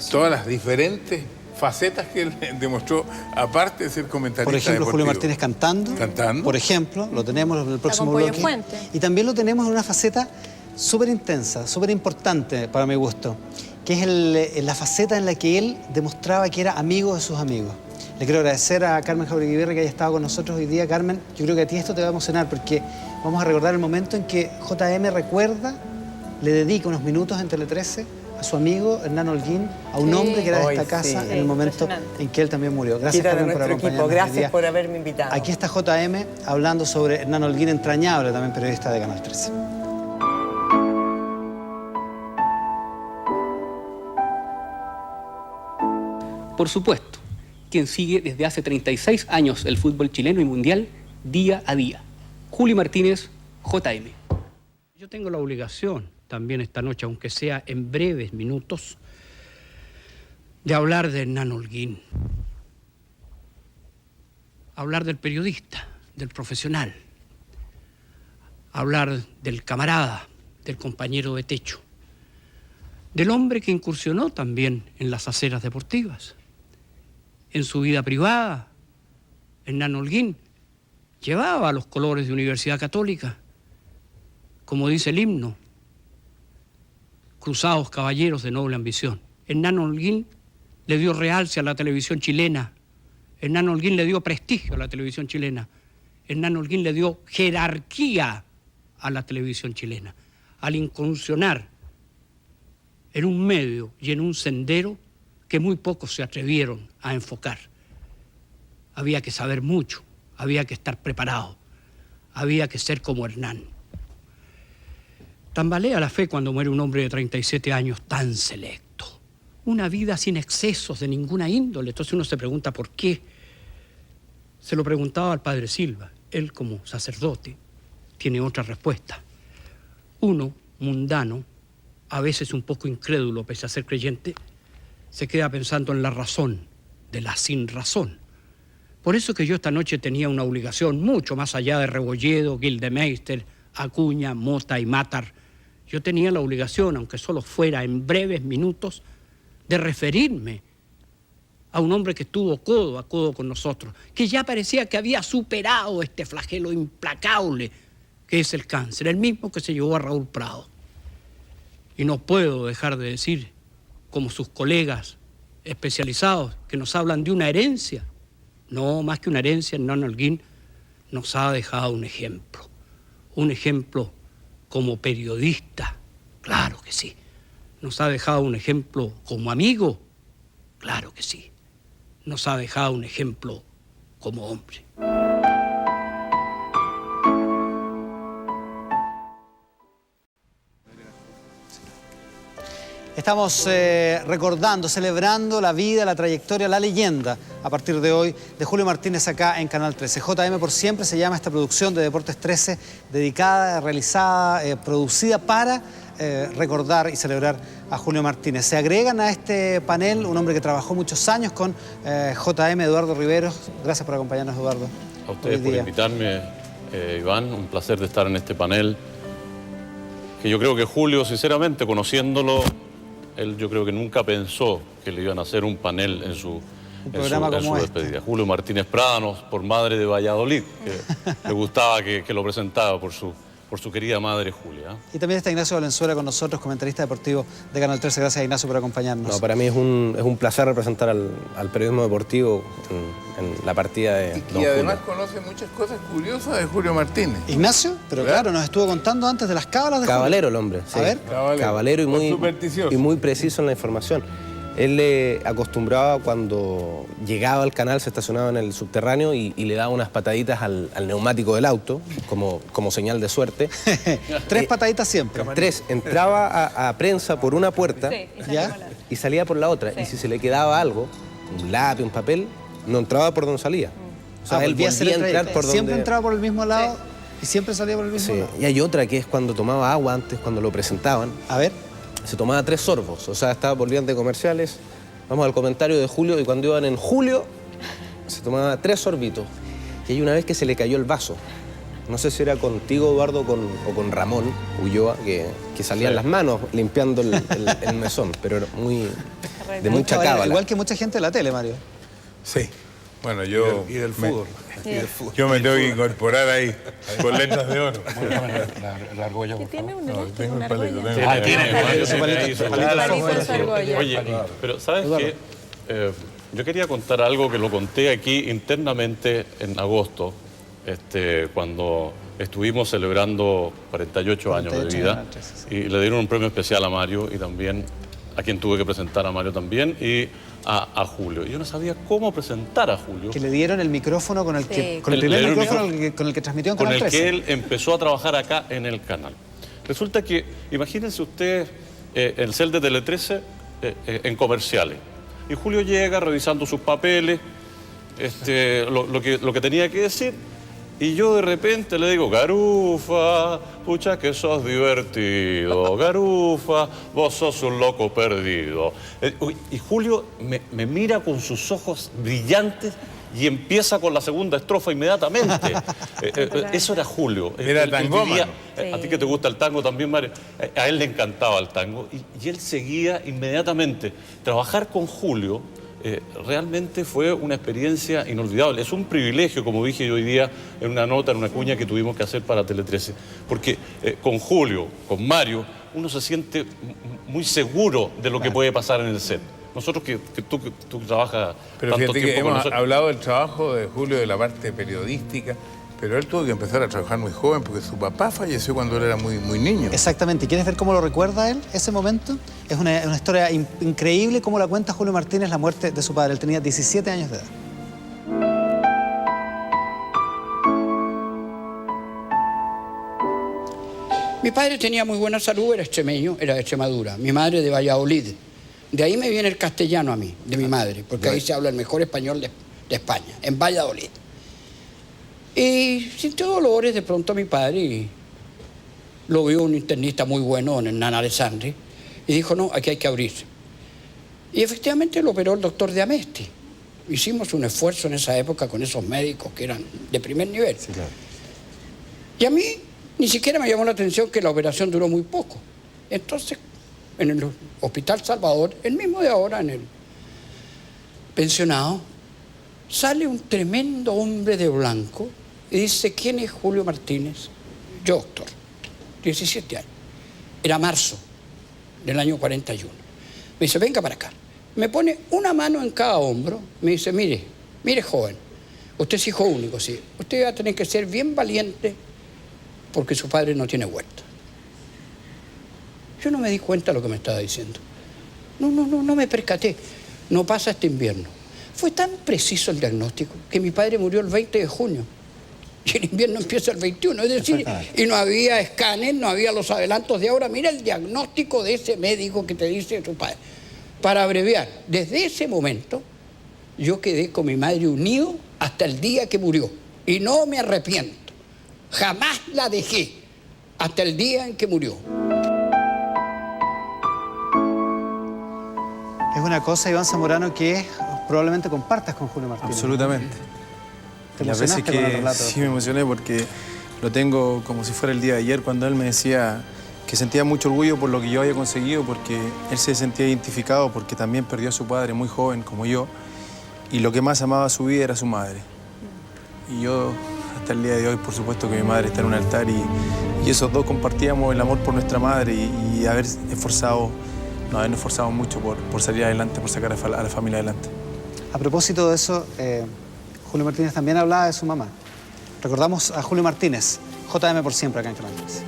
todas las diferentes facetas que él demostró, aparte de ser comentarista Por ejemplo, deportivo. Julio Martínez cantando. Por ejemplo, lo tenemos en el próximo bloque. Y también lo tenemos en una faceta súper intensa, súper importante para mi gusto, que es la faceta en la que él demostraba que era amigo de sus amigos. Le quiero agradecer a Carmen Jauregui que haya estado con nosotros hoy día. Carmen, yo creo que a ti esto te va a emocionar porque vamos a recordar el momento en que JM le dedica unos minutos en Tele13 a su amigo Hernán Holguín, a un hombre que era de esta casa en el momento en que él también murió. Gracias, Carmen, por acompañarnos. Gracias por haberme invitado. Aquí está JM hablando sobre Hernán Holguín, entrañable también periodista de Canal 13. Por supuesto, quien sigue desde hace 36 años el fútbol chileno y mundial día a día. Julio Martínez, JM. Yo tengo la obligación también esta noche, aunque sea en breves minutos, de hablar de Hernán Holguín. Hablar del periodista, del profesional. Hablar del camarada, del compañero de techo. Del hombre que incursionó también en las aceras deportivas. En su vida privada, Hernán Holguín llevaba los colores de Universidad Católica, como dice el himno, cruzados caballeros de noble ambición. Hernán Holguín le dio realce a la televisión chilena, Hernán Holguín le dio prestigio a la televisión chilena, Hernán Holguín le dio jerarquía a la televisión chilena, al incursionar en un medio y en un sendero que muy pocos se atrevieron a enfocar. Había que saber mucho, había que estar preparado, había que ser como Hernán. Tambalea la fe cuando muere un hombre de 37 años tan selecto. Una vida sin excesos de ninguna índole. Entonces uno se pregunta por qué. Se lo preguntaba al padre Silva. Él, como sacerdote, tiene otra respuesta. Uno, mundano, a veces un poco incrédulo pese a ser creyente, se queda pensando en la razón de la sin razón. Por eso que yo esta noche tenía una obligación mucho más allá de Rebolledo, Gildemeister, Acuña, Mota y Matar. Yo tenía la obligación, aunque solo fuera en breves minutos, de referirme a un hombre que estuvo codo a codo con nosotros, que ya parecía que había superado este flagelo implacable que es el cáncer, el mismo que se llevó a Raúl Prado. Y no puedo dejar de decir, como sus colegas especializados que nos hablan de una herencia, no más que una herencia, Hernán Holguín nos ha dejado un ejemplo como periodista, claro que sí, nos ha dejado un ejemplo como amigo, claro que sí, nos ha dejado un ejemplo como hombre. Estamos recordando, celebrando la vida, la trayectoria, la leyenda, a partir de hoy, de Julio Martínez acá en Canal 13. JM por siempre se llama esta producción de Deportes 13, dedicada, realizada, producida para recordar y celebrar a Julio Martínez. Se agregan a este panel un hombre que trabajó muchos años con JM, Eduardo Riveros. Gracias por acompañarnos, Eduardo. A ustedes por invitarme, Iván. Un placer de estar en este panel. Que yo creo que Julio, sinceramente, conociéndolo, él yo creo que nunca pensó que le iban a hacer un panel en su despedida. Julio Martínez Prádanos, por madre de Valladolid, que le gustaba que lo presentaba por su querida madre Julia. Y también está Ignacio Valenzuela con nosotros, comentarista deportivo de Canal 13. Gracias, Ignacio, por acompañarnos. No, para mí es un placer representar al periodismo deportivo en la partida de Y además conoce muchas cosas curiosas de Julio Martínez. Ignacio, pero claro, nos estuvo contando antes de las cábalas de Caballero Julio. El hombre, sí. A ver. Caballero y muy preciso en la información. Él le acostumbraba cuando llegaba al canal, se estacionaba en el subterráneo y le daba unas pataditas al neumático del auto, como señal de suerte. 3 pataditas siempre. 3. Entraba a prensa por una puerta y salía por la otra. Y si se le quedaba algo, un lápiz, un papel, no entraba por donde salía. O sea, él volvía a entrar por donde... Siempre entraba por el mismo lado y siempre salía por el mismo lado. Y hay otra que es cuando tomaba agua antes, cuando lo presentaban. A ver. Se tomaba 3 sorbos, o sea, volvían de comerciales. Vamos al comentario de Julio, y cuando iban en Julio, se tomaba 3 sorbitos. Y hay una vez que se le cayó el vaso. No sé si era contigo, Eduardo, o con Ramón Ulloa, que salían las manos limpiando el mesón, pero era de mucha cábala. Igual que mucha gente de la tele, Mario. Sí. Bueno, yo... Y del fútbol. Yo me tengo que incorporar ahí, con letras de oro. La argolla, por ¿Tiene un favor. Tengo el palito. Oye, pero ¿sabes qué? Yo quería contar algo que lo conté aquí internamente en agosto, cuando estuvimos celebrando 48 años de vida, y le dieron un premio especial a Mario y también a quien tuve que presentar a Mario también y a Julio. Yo no sabía cómo presentar a Julio. Que le dieron el micrófono con el primer micrófono con el que transmitió en Canal 13. Con el que él empezó a trabajar acá en el canal. Resulta que, imagínense ustedes, el cel de Tele 13 en comerciales. Y Julio llega revisando sus papeles, lo que tenía que decir. Y yo de repente le digo, Garufa, pucha que sos divertido, Garufa, vos sos un loco perdido. Y Julio me mira con sus ojos brillantes y empieza con la segunda estrofa inmediatamente. Eso era Julio. Era tangómano. A ti que te gusta el tango también, Mario, a él le encantaba el tango y él seguía inmediatamente. Trabajar con Julio realmente fue una experiencia inolvidable. Es un privilegio, como dije yo hoy día en una nota, en una cuña que tuvimos que hacer para Tele 13, porque con Julio, con Mario, uno se siente muy seguro de lo que puede pasar en el set. Nosotros que tú trabajas pero tanto fíjate tiempo que con hemos hablado del trabajo de Julio, de la parte periodística, pero él tuvo que empezar a trabajar muy joven porque su papá falleció cuando él era muy niño. Exactamente. ¿Quieres ver cómo lo recuerda él ese momento? Es una historia increíble cómo la cuenta Julio Martínez, la muerte de su padre. Él tenía 17 años de edad. Mi padre tenía muy buena salud, era extremeño, era de Extremadura. Mi madre de Valladolid. De ahí me viene el castellano a mí, de mi madre, porque ahí se habla el mejor español de España, en Valladolid. Y sintió dolores de pronto a mi padre y lo vio un internista muy bueno, en Hernán Alessandri, y dijo, no, aquí hay que abrirse. Y efectivamente lo operó el doctor de Amesti. Hicimos un esfuerzo en esa época con esos médicos que eran de primer nivel. Sí, claro. Y a mí ni siquiera me llamó la atención que la operación duró muy poco. Entonces, en el Hospital Salvador, el mismo de ahora, en el pensionado, sale un tremendo hombre de blanco y dice, ¿quién es Julio Martínez? Yo, doctor, 17 años. Era marzo del año 41. Me dice, venga para acá. Me pone una mano en cada hombro. Me dice, mire, joven, usted es hijo único, sí. Usted va a tener que ser bien valiente porque su padre no tiene huerta. Yo no me di cuenta de lo que me estaba diciendo. No me percaté. No pasa este invierno. Fue tan preciso el diagnóstico que mi padre murió el 20 de junio. Y el invierno empieza el 21. Es decir, y no había escáner, no había los adelantos de ahora. Mira el diagnóstico de ese médico que te dice tu padre. Para abreviar, desde ese momento yo quedé con mi madre unido hasta el día que murió. Y no me arrepiento. Jamás la dejé hasta el día en que murió. Es una cosa, Iván Zamorano, que probablemente compartas con Julio Martínez. Absolutamente. ¿Te Y a veces emocionaste con el relato? sí me emocioné porque lo tengo como si fuera el día de ayer cuando él me decía que sentía mucho orgullo por lo que yo había conseguido, porque él se sentía identificado porque también perdió a su padre muy joven como yo y lo que más amaba a su vida era su madre. Y yo hasta el día de hoy, por supuesto que mi madre está en un altar y esos dos compartíamos el amor por nuestra madre y habernos esforzado mucho por salir adelante, por sacar a la familia adelante. A propósito de eso, Julio Martínez también hablaba de su mamá. Recordamos a Julio Martínez, JM por siempre acá en Canal 13.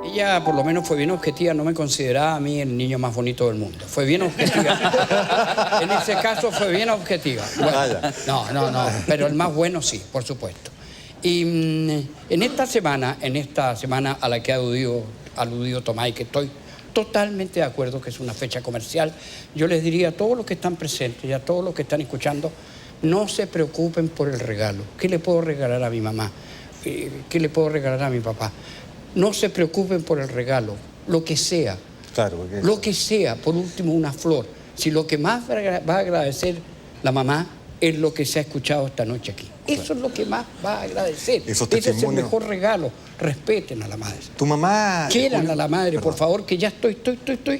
Ella por lo menos fue bien objetiva, no me consideraba a mí el niño más bonito del mundo. Fue bien objetiva. En ese caso fue bien objetiva. Bueno, no, pero el más bueno sí, por supuesto. Y en esta semana a la que ha aludido Tomás y que estoy totalmente de acuerdo que es una fecha comercial, yo les diría a todos los que están presentes y a todos los que están escuchando, no se preocupen por el regalo. ¿Qué le puedo regalar a mi mamá? ¿Qué le puedo regalar a mi papá? No se preocupen por el regalo, lo que sea. Claro, porque lo que sea, por último una flor. Si lo que más va a agradecer la mamá es lo que se ha escuchado esta noche aquí. Eso es lo que más va a agradecer. Ese es el mejor regalo. Respeten a la madre. Tu mamá... Quieran a la madre, por favor, que ya estoy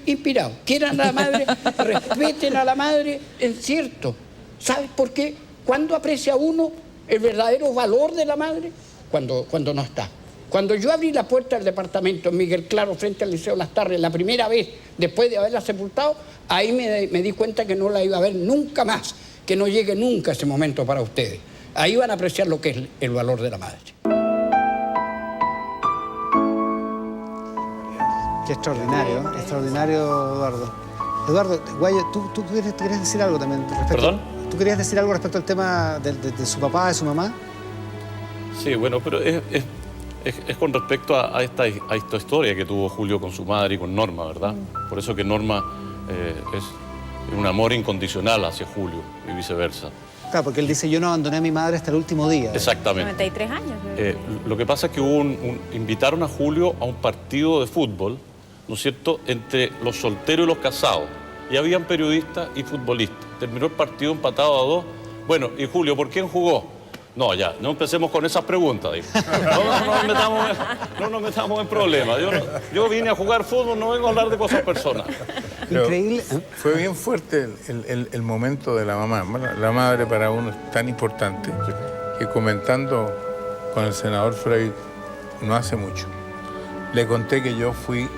inspirado. Quieran a la madre, respeten a la madre, en cierto. ¿Sabes por qué? ¿Cuándo aprecia uno el verdadero valor de la madre? Cuando no está. Cuando yo abrí la puerta del departamento en Miguel Claro frente al Liceo Las Tardes la primera vez, después de haberla sepultado, ahí me di cuenta que no la iba a ver nunca más, que no llegue nunca ese momento para ustedes. Ahí van a apreciar lo que es el valor de la madre. Qué extraordinario, extraordinario, Eduardo. Eduardo, Guayo, ¿tú querías decir algo también respecto? ¿Perdón? ¿Tú querías decir algo respecto al tema de su papá, de su mamá? Sí, bueno, pero es con respecto a esta historia que tuvo Julio con su madre y con Norma, ¿verdad? Por eso que Norma es un amor incondicional hacia Julio y viceversa. Claro, porque él dice, yo no abandoné a mi madre hasta el último día. Exactamente. 93 años. Lo que pasa es que invitaron a Julio a un partido de fútbol, ¿no es cierto?, entre los solteros y los casados. Y habían periodistas y futbolistas. Terminó el partido empatado a 2. Bueno, ¿y Julio por quién jugó? No, ya, no empecemos con esas preguntas, dijo. No nos metamos en problemas. Yo vine a jugar fútbol, no vengo a hablar de cosas personales. Pero increíble. Fue bien fuerte el momento de la mamá. La madre para uno es tan importante que comentando con el senador Frey no hace mucho, le conté que yo fui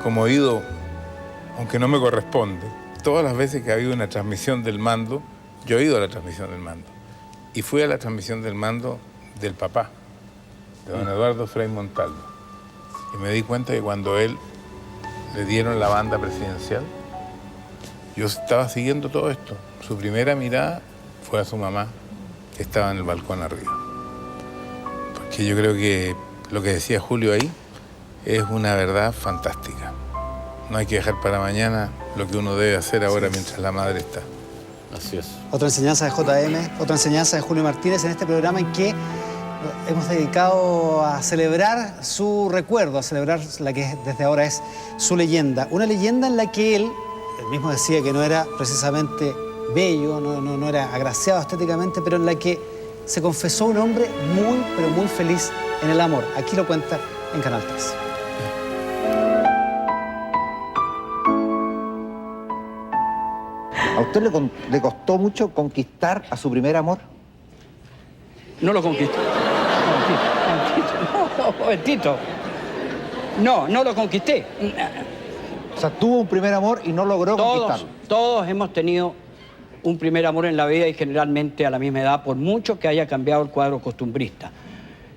como oído, aunque no me corresponde, todas las veces que ha habido una transmisión del mando, yo he ido a la transmisión del mando. Y fui a la transmisión del mando del papá, de don Eduardo Frei Montalvo. Y me di cuenta que cuando él le dieron la banda presidencial, yo estaba siguiendo todo esto. Su primera mirada fue a su mamá, que estaba en el balcón arriba. Porque yo creo que lo que decía Julio ahí es una verdad fantástica. no hay que dejar para mañana lo que uno debe hacer ahora mientras la madre está. Así es. Otra enseñanza de JM, otra enseñanza de Julio Martínez en este programa en que hemos dedicado a celebrar su recuerdo, a celebrar la que desde ahora es su leyenda. Una leyenda en la que él mismo decía que no era precisamente bello, no era agraciado estéticamente, pero en la que se confesó un hombre muy, pero muy feliz en el amor. Aquí lo cuenta en Canal 3. ¿A usted le costó mucho conquistar a su primer amor? No lo conquisté. Momentito. No lo conquisté. O sea, tuvo un primer amor y no logró conquistarlo. Todos hemos tenido un primer amor en la vida y generalmente a la misma edad, por mucho que haya cambiado el cuadro costumbrista.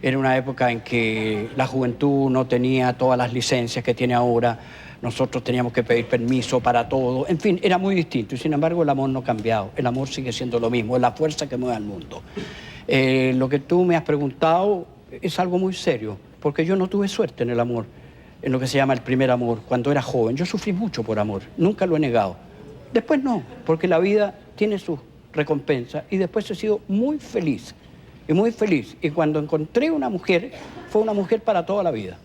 Era una época en que la juventud no tenía todas las licencias que tiene ahora. Nosotros teníamos que pedir permiso para todo. En fin, era muy distinto. Y sin embargo, el amor no ha cambiado. El amor sigue siendo lo mismo. Es la fuerza que mueve al mundo. Lo que tú me has preguntado es algo muy serio. Porque yo no tuve suerte en el amor, en lo que se llama el primer amor, cuando era joven. Yo sufrí mucho por amor. Nunca lo he negado. Después no, porque la vida tiene sus recompensas. Y después he sido muy feliz. Y muy feliz. Y cuando encontré una mujer, fue una mujer para toda la vida.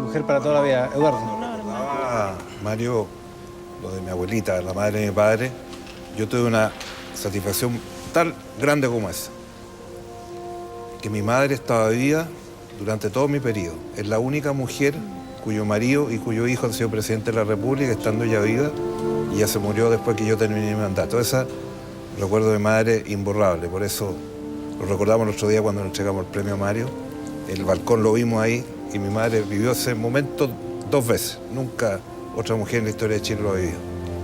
Mujer para toda la vida. Eduardo. Mario, lo de mi abuelita, la madre de mi padre, yo tuve una satisfacción tan grande como esa. Que mi madre estaba viva durante todo mi periodo. Es la única mujer cuyo marido y cuyo hijo han sido presidente de la República, estando ella viva, y ya se murió después que yo terminé mi mandato. Esa recuerdo de mi madre imborrable, por eso lo recordamos el otro día cuando le entregamos el premio a Mario. El balcón lo vimos ahí. Y mi madre vivió ese momento 2 veces. Nunca otra mujer en la historia de Chile lo ha vivido.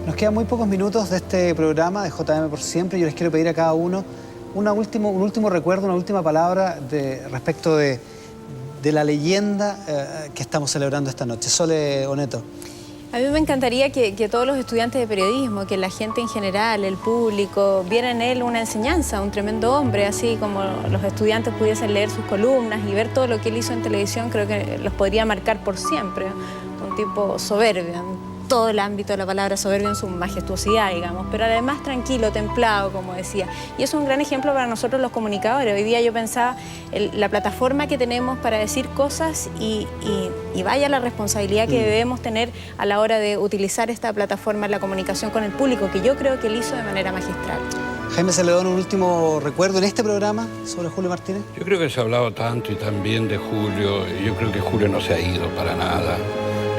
Nos quedan muy pocos minutos de este programa de JM por siempre. Yo les quiero pedir a cada uno un último recuerdo, una última palabra respecto de la leyenda que estamos celebrando esta noche. Sole Oneto. A mí me encantaría que todos los estudiantes de periodismo, que la gente en general, el público, viera en él una enseñanza, un tremendo hombre, así como los estudiantes pudiesen leer sus columnas y ver todo lo que él hizo en televisión, creo que los podría marcar por siempre. Un tipo soberbio, en todo el ámbito de la palabra soberbio, en su majestuosidad, digamos, pero además tranquilo, templado, como decía. Y eso es un gran ejemplo para nosotros los comunicadores. Hoy día yo pensaba la plataforma que tenemos para decir cosas y vaya la responsabilidad que debemos tener a la hora de utilizar esta plataforma en la comunicación con el público, que yo creo que él hizo de manera magistral. Jaime Celedón, un último recuerdo en este programa sobre Julio Martínez. Yo creo que se ha hablado tanto y tan bien de Julio. Yo creo que Julio no se ha ido para nada.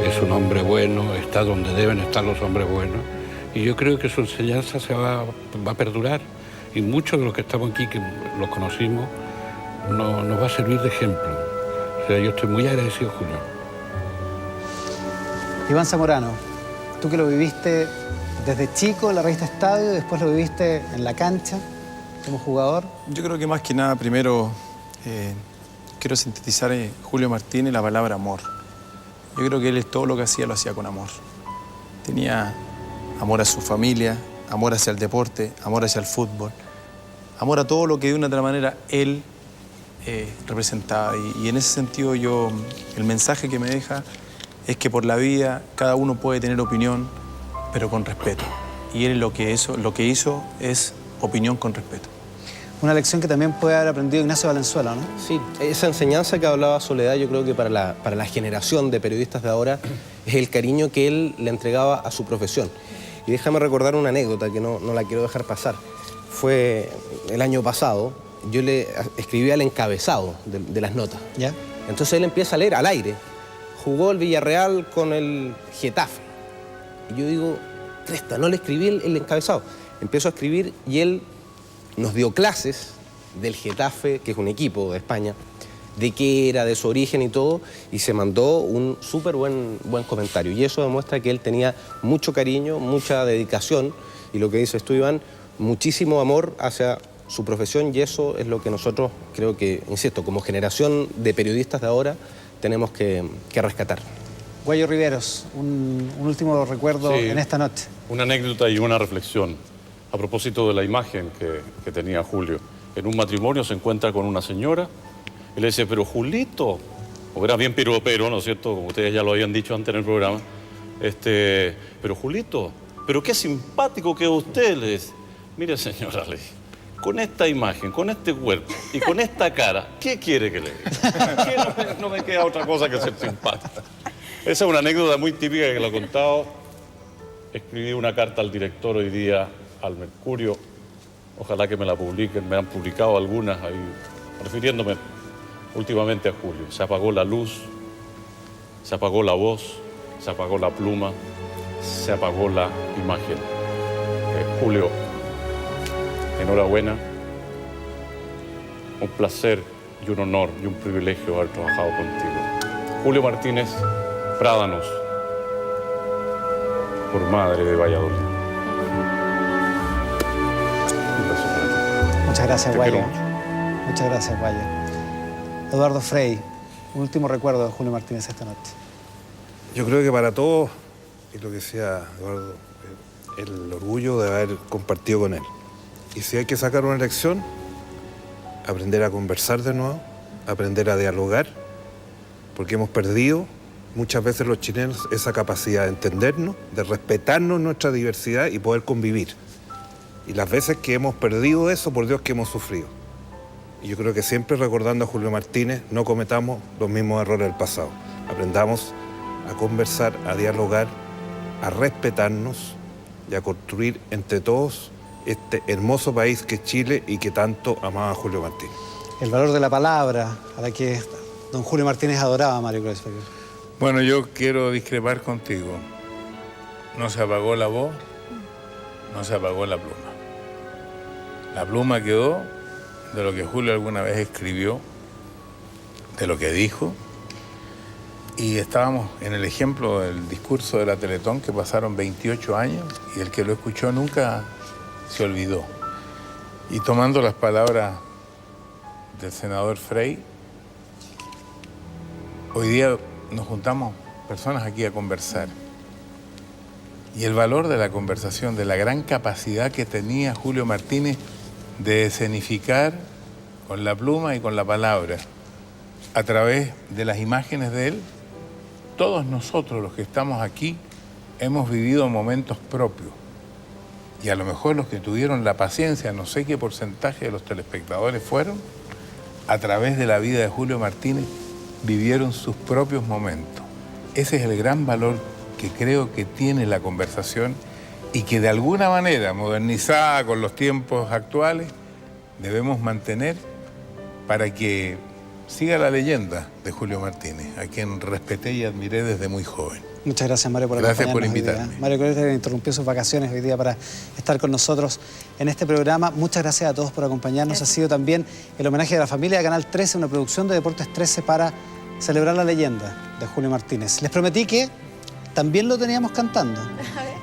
Es un hombre bueno, está donde deben estar los hombres buenos. Y yo creo que su enseñanza va a perdurar. Y muchos de los que estamos aquí, que los conocimos, nos va a servir de ejemplo. O sea, yo estoy muy agradecido, Julio. Iván Zamorano, tú que lo viviste desde chico en la revista Estadio, después lo viviste en la cancha como jugador. Yo creo que más que nada, primero, quiero sintetizar Julio Martínez la palabra amor. Yo creo que él todo lo que hacía lo hacía con amor. Tenía amor a su familia, amor hacia el deporte, amor hacia el fútbol, amor a todo lo que de una u otra manera él representaba. Y en ese sentido el mensaje que me deja es que por la vida cada uno puede tener opinión, pero con respeto. Y él lo que hizo es opinión con respeto. Una lección que también puede haber aprendido Ignacio Valenzuela, ¿no? Sí, esa enseñanza que hablaba Soledad, yo creo que para la generación de periodistas de ahora es el cariño que él le entregaba a su profesión. Y déjame recordar una anécdota que no la quiero dejar pasar. Fue el año pasado, yo le escribía el encabezado de las notas. ¿Ya? Entonces él empieza a leer al aire. Jugó el Villarreal con el Getafe. Y yo digo, cresta, no le escribí el encabezado. Empiezo a escribir y él nos dio clases del Getafe, que es un equipo de España, de qué era, de su origen y todo, y se mandó un súper buen comentario. Y eso demuestra que él tenía mucho cariño, mucha dedicación, y lo que dices tú, Iván, muchísimo amor hacia su profesión, y eso es lo que nosotros creo que, insisto, como generación de periodistas de ahora, tenemos que rescatar. Guayo Riveros, un último recuerdo en esta noche. Una anécdota y una reflexión. A propósito de la imagen que tenía Julio. En un matrimonio se encuentra con una señora y le dice, pero Julito, porque era bien piropero, ¿no es cierto? Como ustedes ya lo habían dicho antes en el programa. Pero Julito, pero qué simpático que usted le dice. Mire, señora, le dije, con esta imagen, con este cuerpo y con esta cara, ¿qué quiere que le diga? Que no me queda otra cosa que ser simpático. Esa es una anécdota muy típica que lo he contado. Escribí una carta al director hoy día, al Mercurio. Ojalá que me la publiquen. Me han publicado algunas ahí, refiriéndome últimamente a Julio. Se apagó la luz, se apagó la voz, se apagó la pluma, se apagó la imagen. Julio, enhorabuena. Un placer y un honor y un privilegio haber trabajado contigo. Julio Martínez Prádanos, por Madre de Valladolid. Un beso para ti. Muchas gracias, Te quiero Guaya. mucho. Muchas gracias, Guaya. Eduardo Frei, un último recuerdo de Julio Martínez esta noche. Yo creo que para todos, y lo que decía Eduardo, el orgullo de haber compartido con él. Y si hay que sacar una lección, aprender a conversar de nuevo, aprender a dialogar, porque hemos perdido muchas veces los chilenos esa capacidad de entendernos, de respetarnos nuestra diversidad y poder convivir. Y las veces que hemos perdido eso, por Dios que hemos sufrido. Y yo creo que siempre recordando a Julio Martínez, no cometamos los mismos errores del pasado. Aprendamos a conversar, a dialogar, a respetarnos y a construir entre todos este hermoso país que es Chile y que tanto amaba a Julio Martínez. El valor de la palabra, a la que don Julio Martínez adoraba, Mario Kreuzberger. Bueno, yo quiero discrepar contigo. No se apagó la voz, no se apagó la pluma. La pluma quedó de lo que Julio alguna vez escribió, de lo que dijo, y estábamos en el ejemplo del discurso de la Teletón, que pasaron 28 años, y el que lo escuchó nunca se olvidó. Y tomando las palabras del senador Frei, hoy día nos juntamos personas aquí a conversar. Y el valor de la conversación, de la gran capacidad que tenía Julio Martínez de escenificar con la pluma y con la palabra, a través de las imágenes de él, todos nosotros los que estamos aquí hemos vivido momentos propios. Y a lo mejor los que tuvieron la paciencia, no sé qué porcentaje de los telespectadores fueron, a través de la vida de Julio Martínez, vivieron sus propios momentos. Ese es el gran valor que creo que tiene la conversación y que de alguna manera, modernizada con los tiempos actuales, debemos mantener para que siga la leyenda de Julio Martínez, a quien respeté y admiré desde muy joven. Muchas gracias, Mario, por Gracias por acompañarnos hoy día. invitarme. Mario Kreuzberger interrumpió sus vacaciones hoy día para estar con nosotros en este programa. Muchas gracias a todos por acompañarnos. Ha sido también el homenaje de la familia de Canal 13, una producción de Deportes 13 para celebrar la leyenda de Julio Martínez. Les prometí que también lo teníamos cantando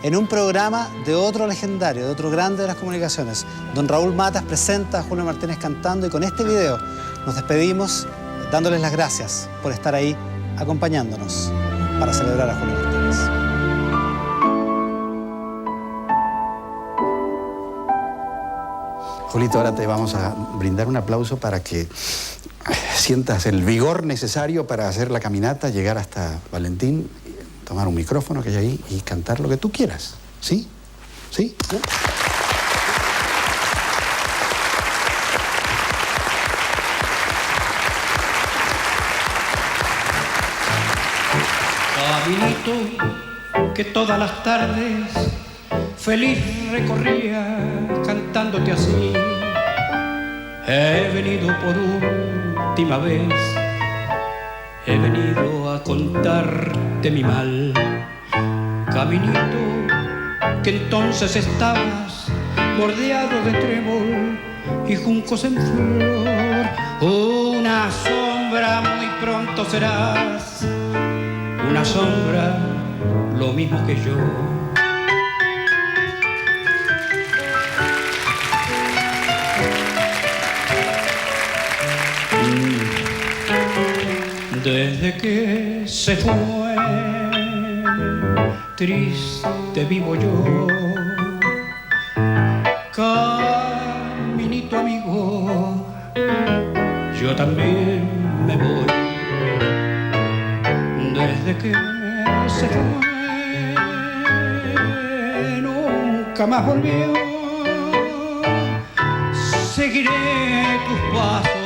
en un programa de otro legendario, de otro grande de las comunicaciones. Don Raúl Matas presenta a Julio Martínez cantando y con este video nos despedimos dándoles las gracias por estar ahí acompañándonos para celebrar a Julio Martínez. Julito, ahora te vamos a brindar un aplauso para que sientas el vigor necesario para hacer la caminata, llegar hasta Valentín, tomar un micrófono que hay ahí y cantar lo que tú quieras. ¿Sí? ¿Sí? ¿Sí? Caminito que todas las tardes feliz recorría cantándote así. He venido por última vez, he venido a contarte mi mal. Caminito que entonces estabas bordeado de trébol y juncos en flor. Una sombra muy pronto serás, una sombra lo mismo que yo. Desde que se fue, triste vivo yo. Caminito amigo, yo también me voy. desde que se fue, nunca más volvió. Seguiré tus pasos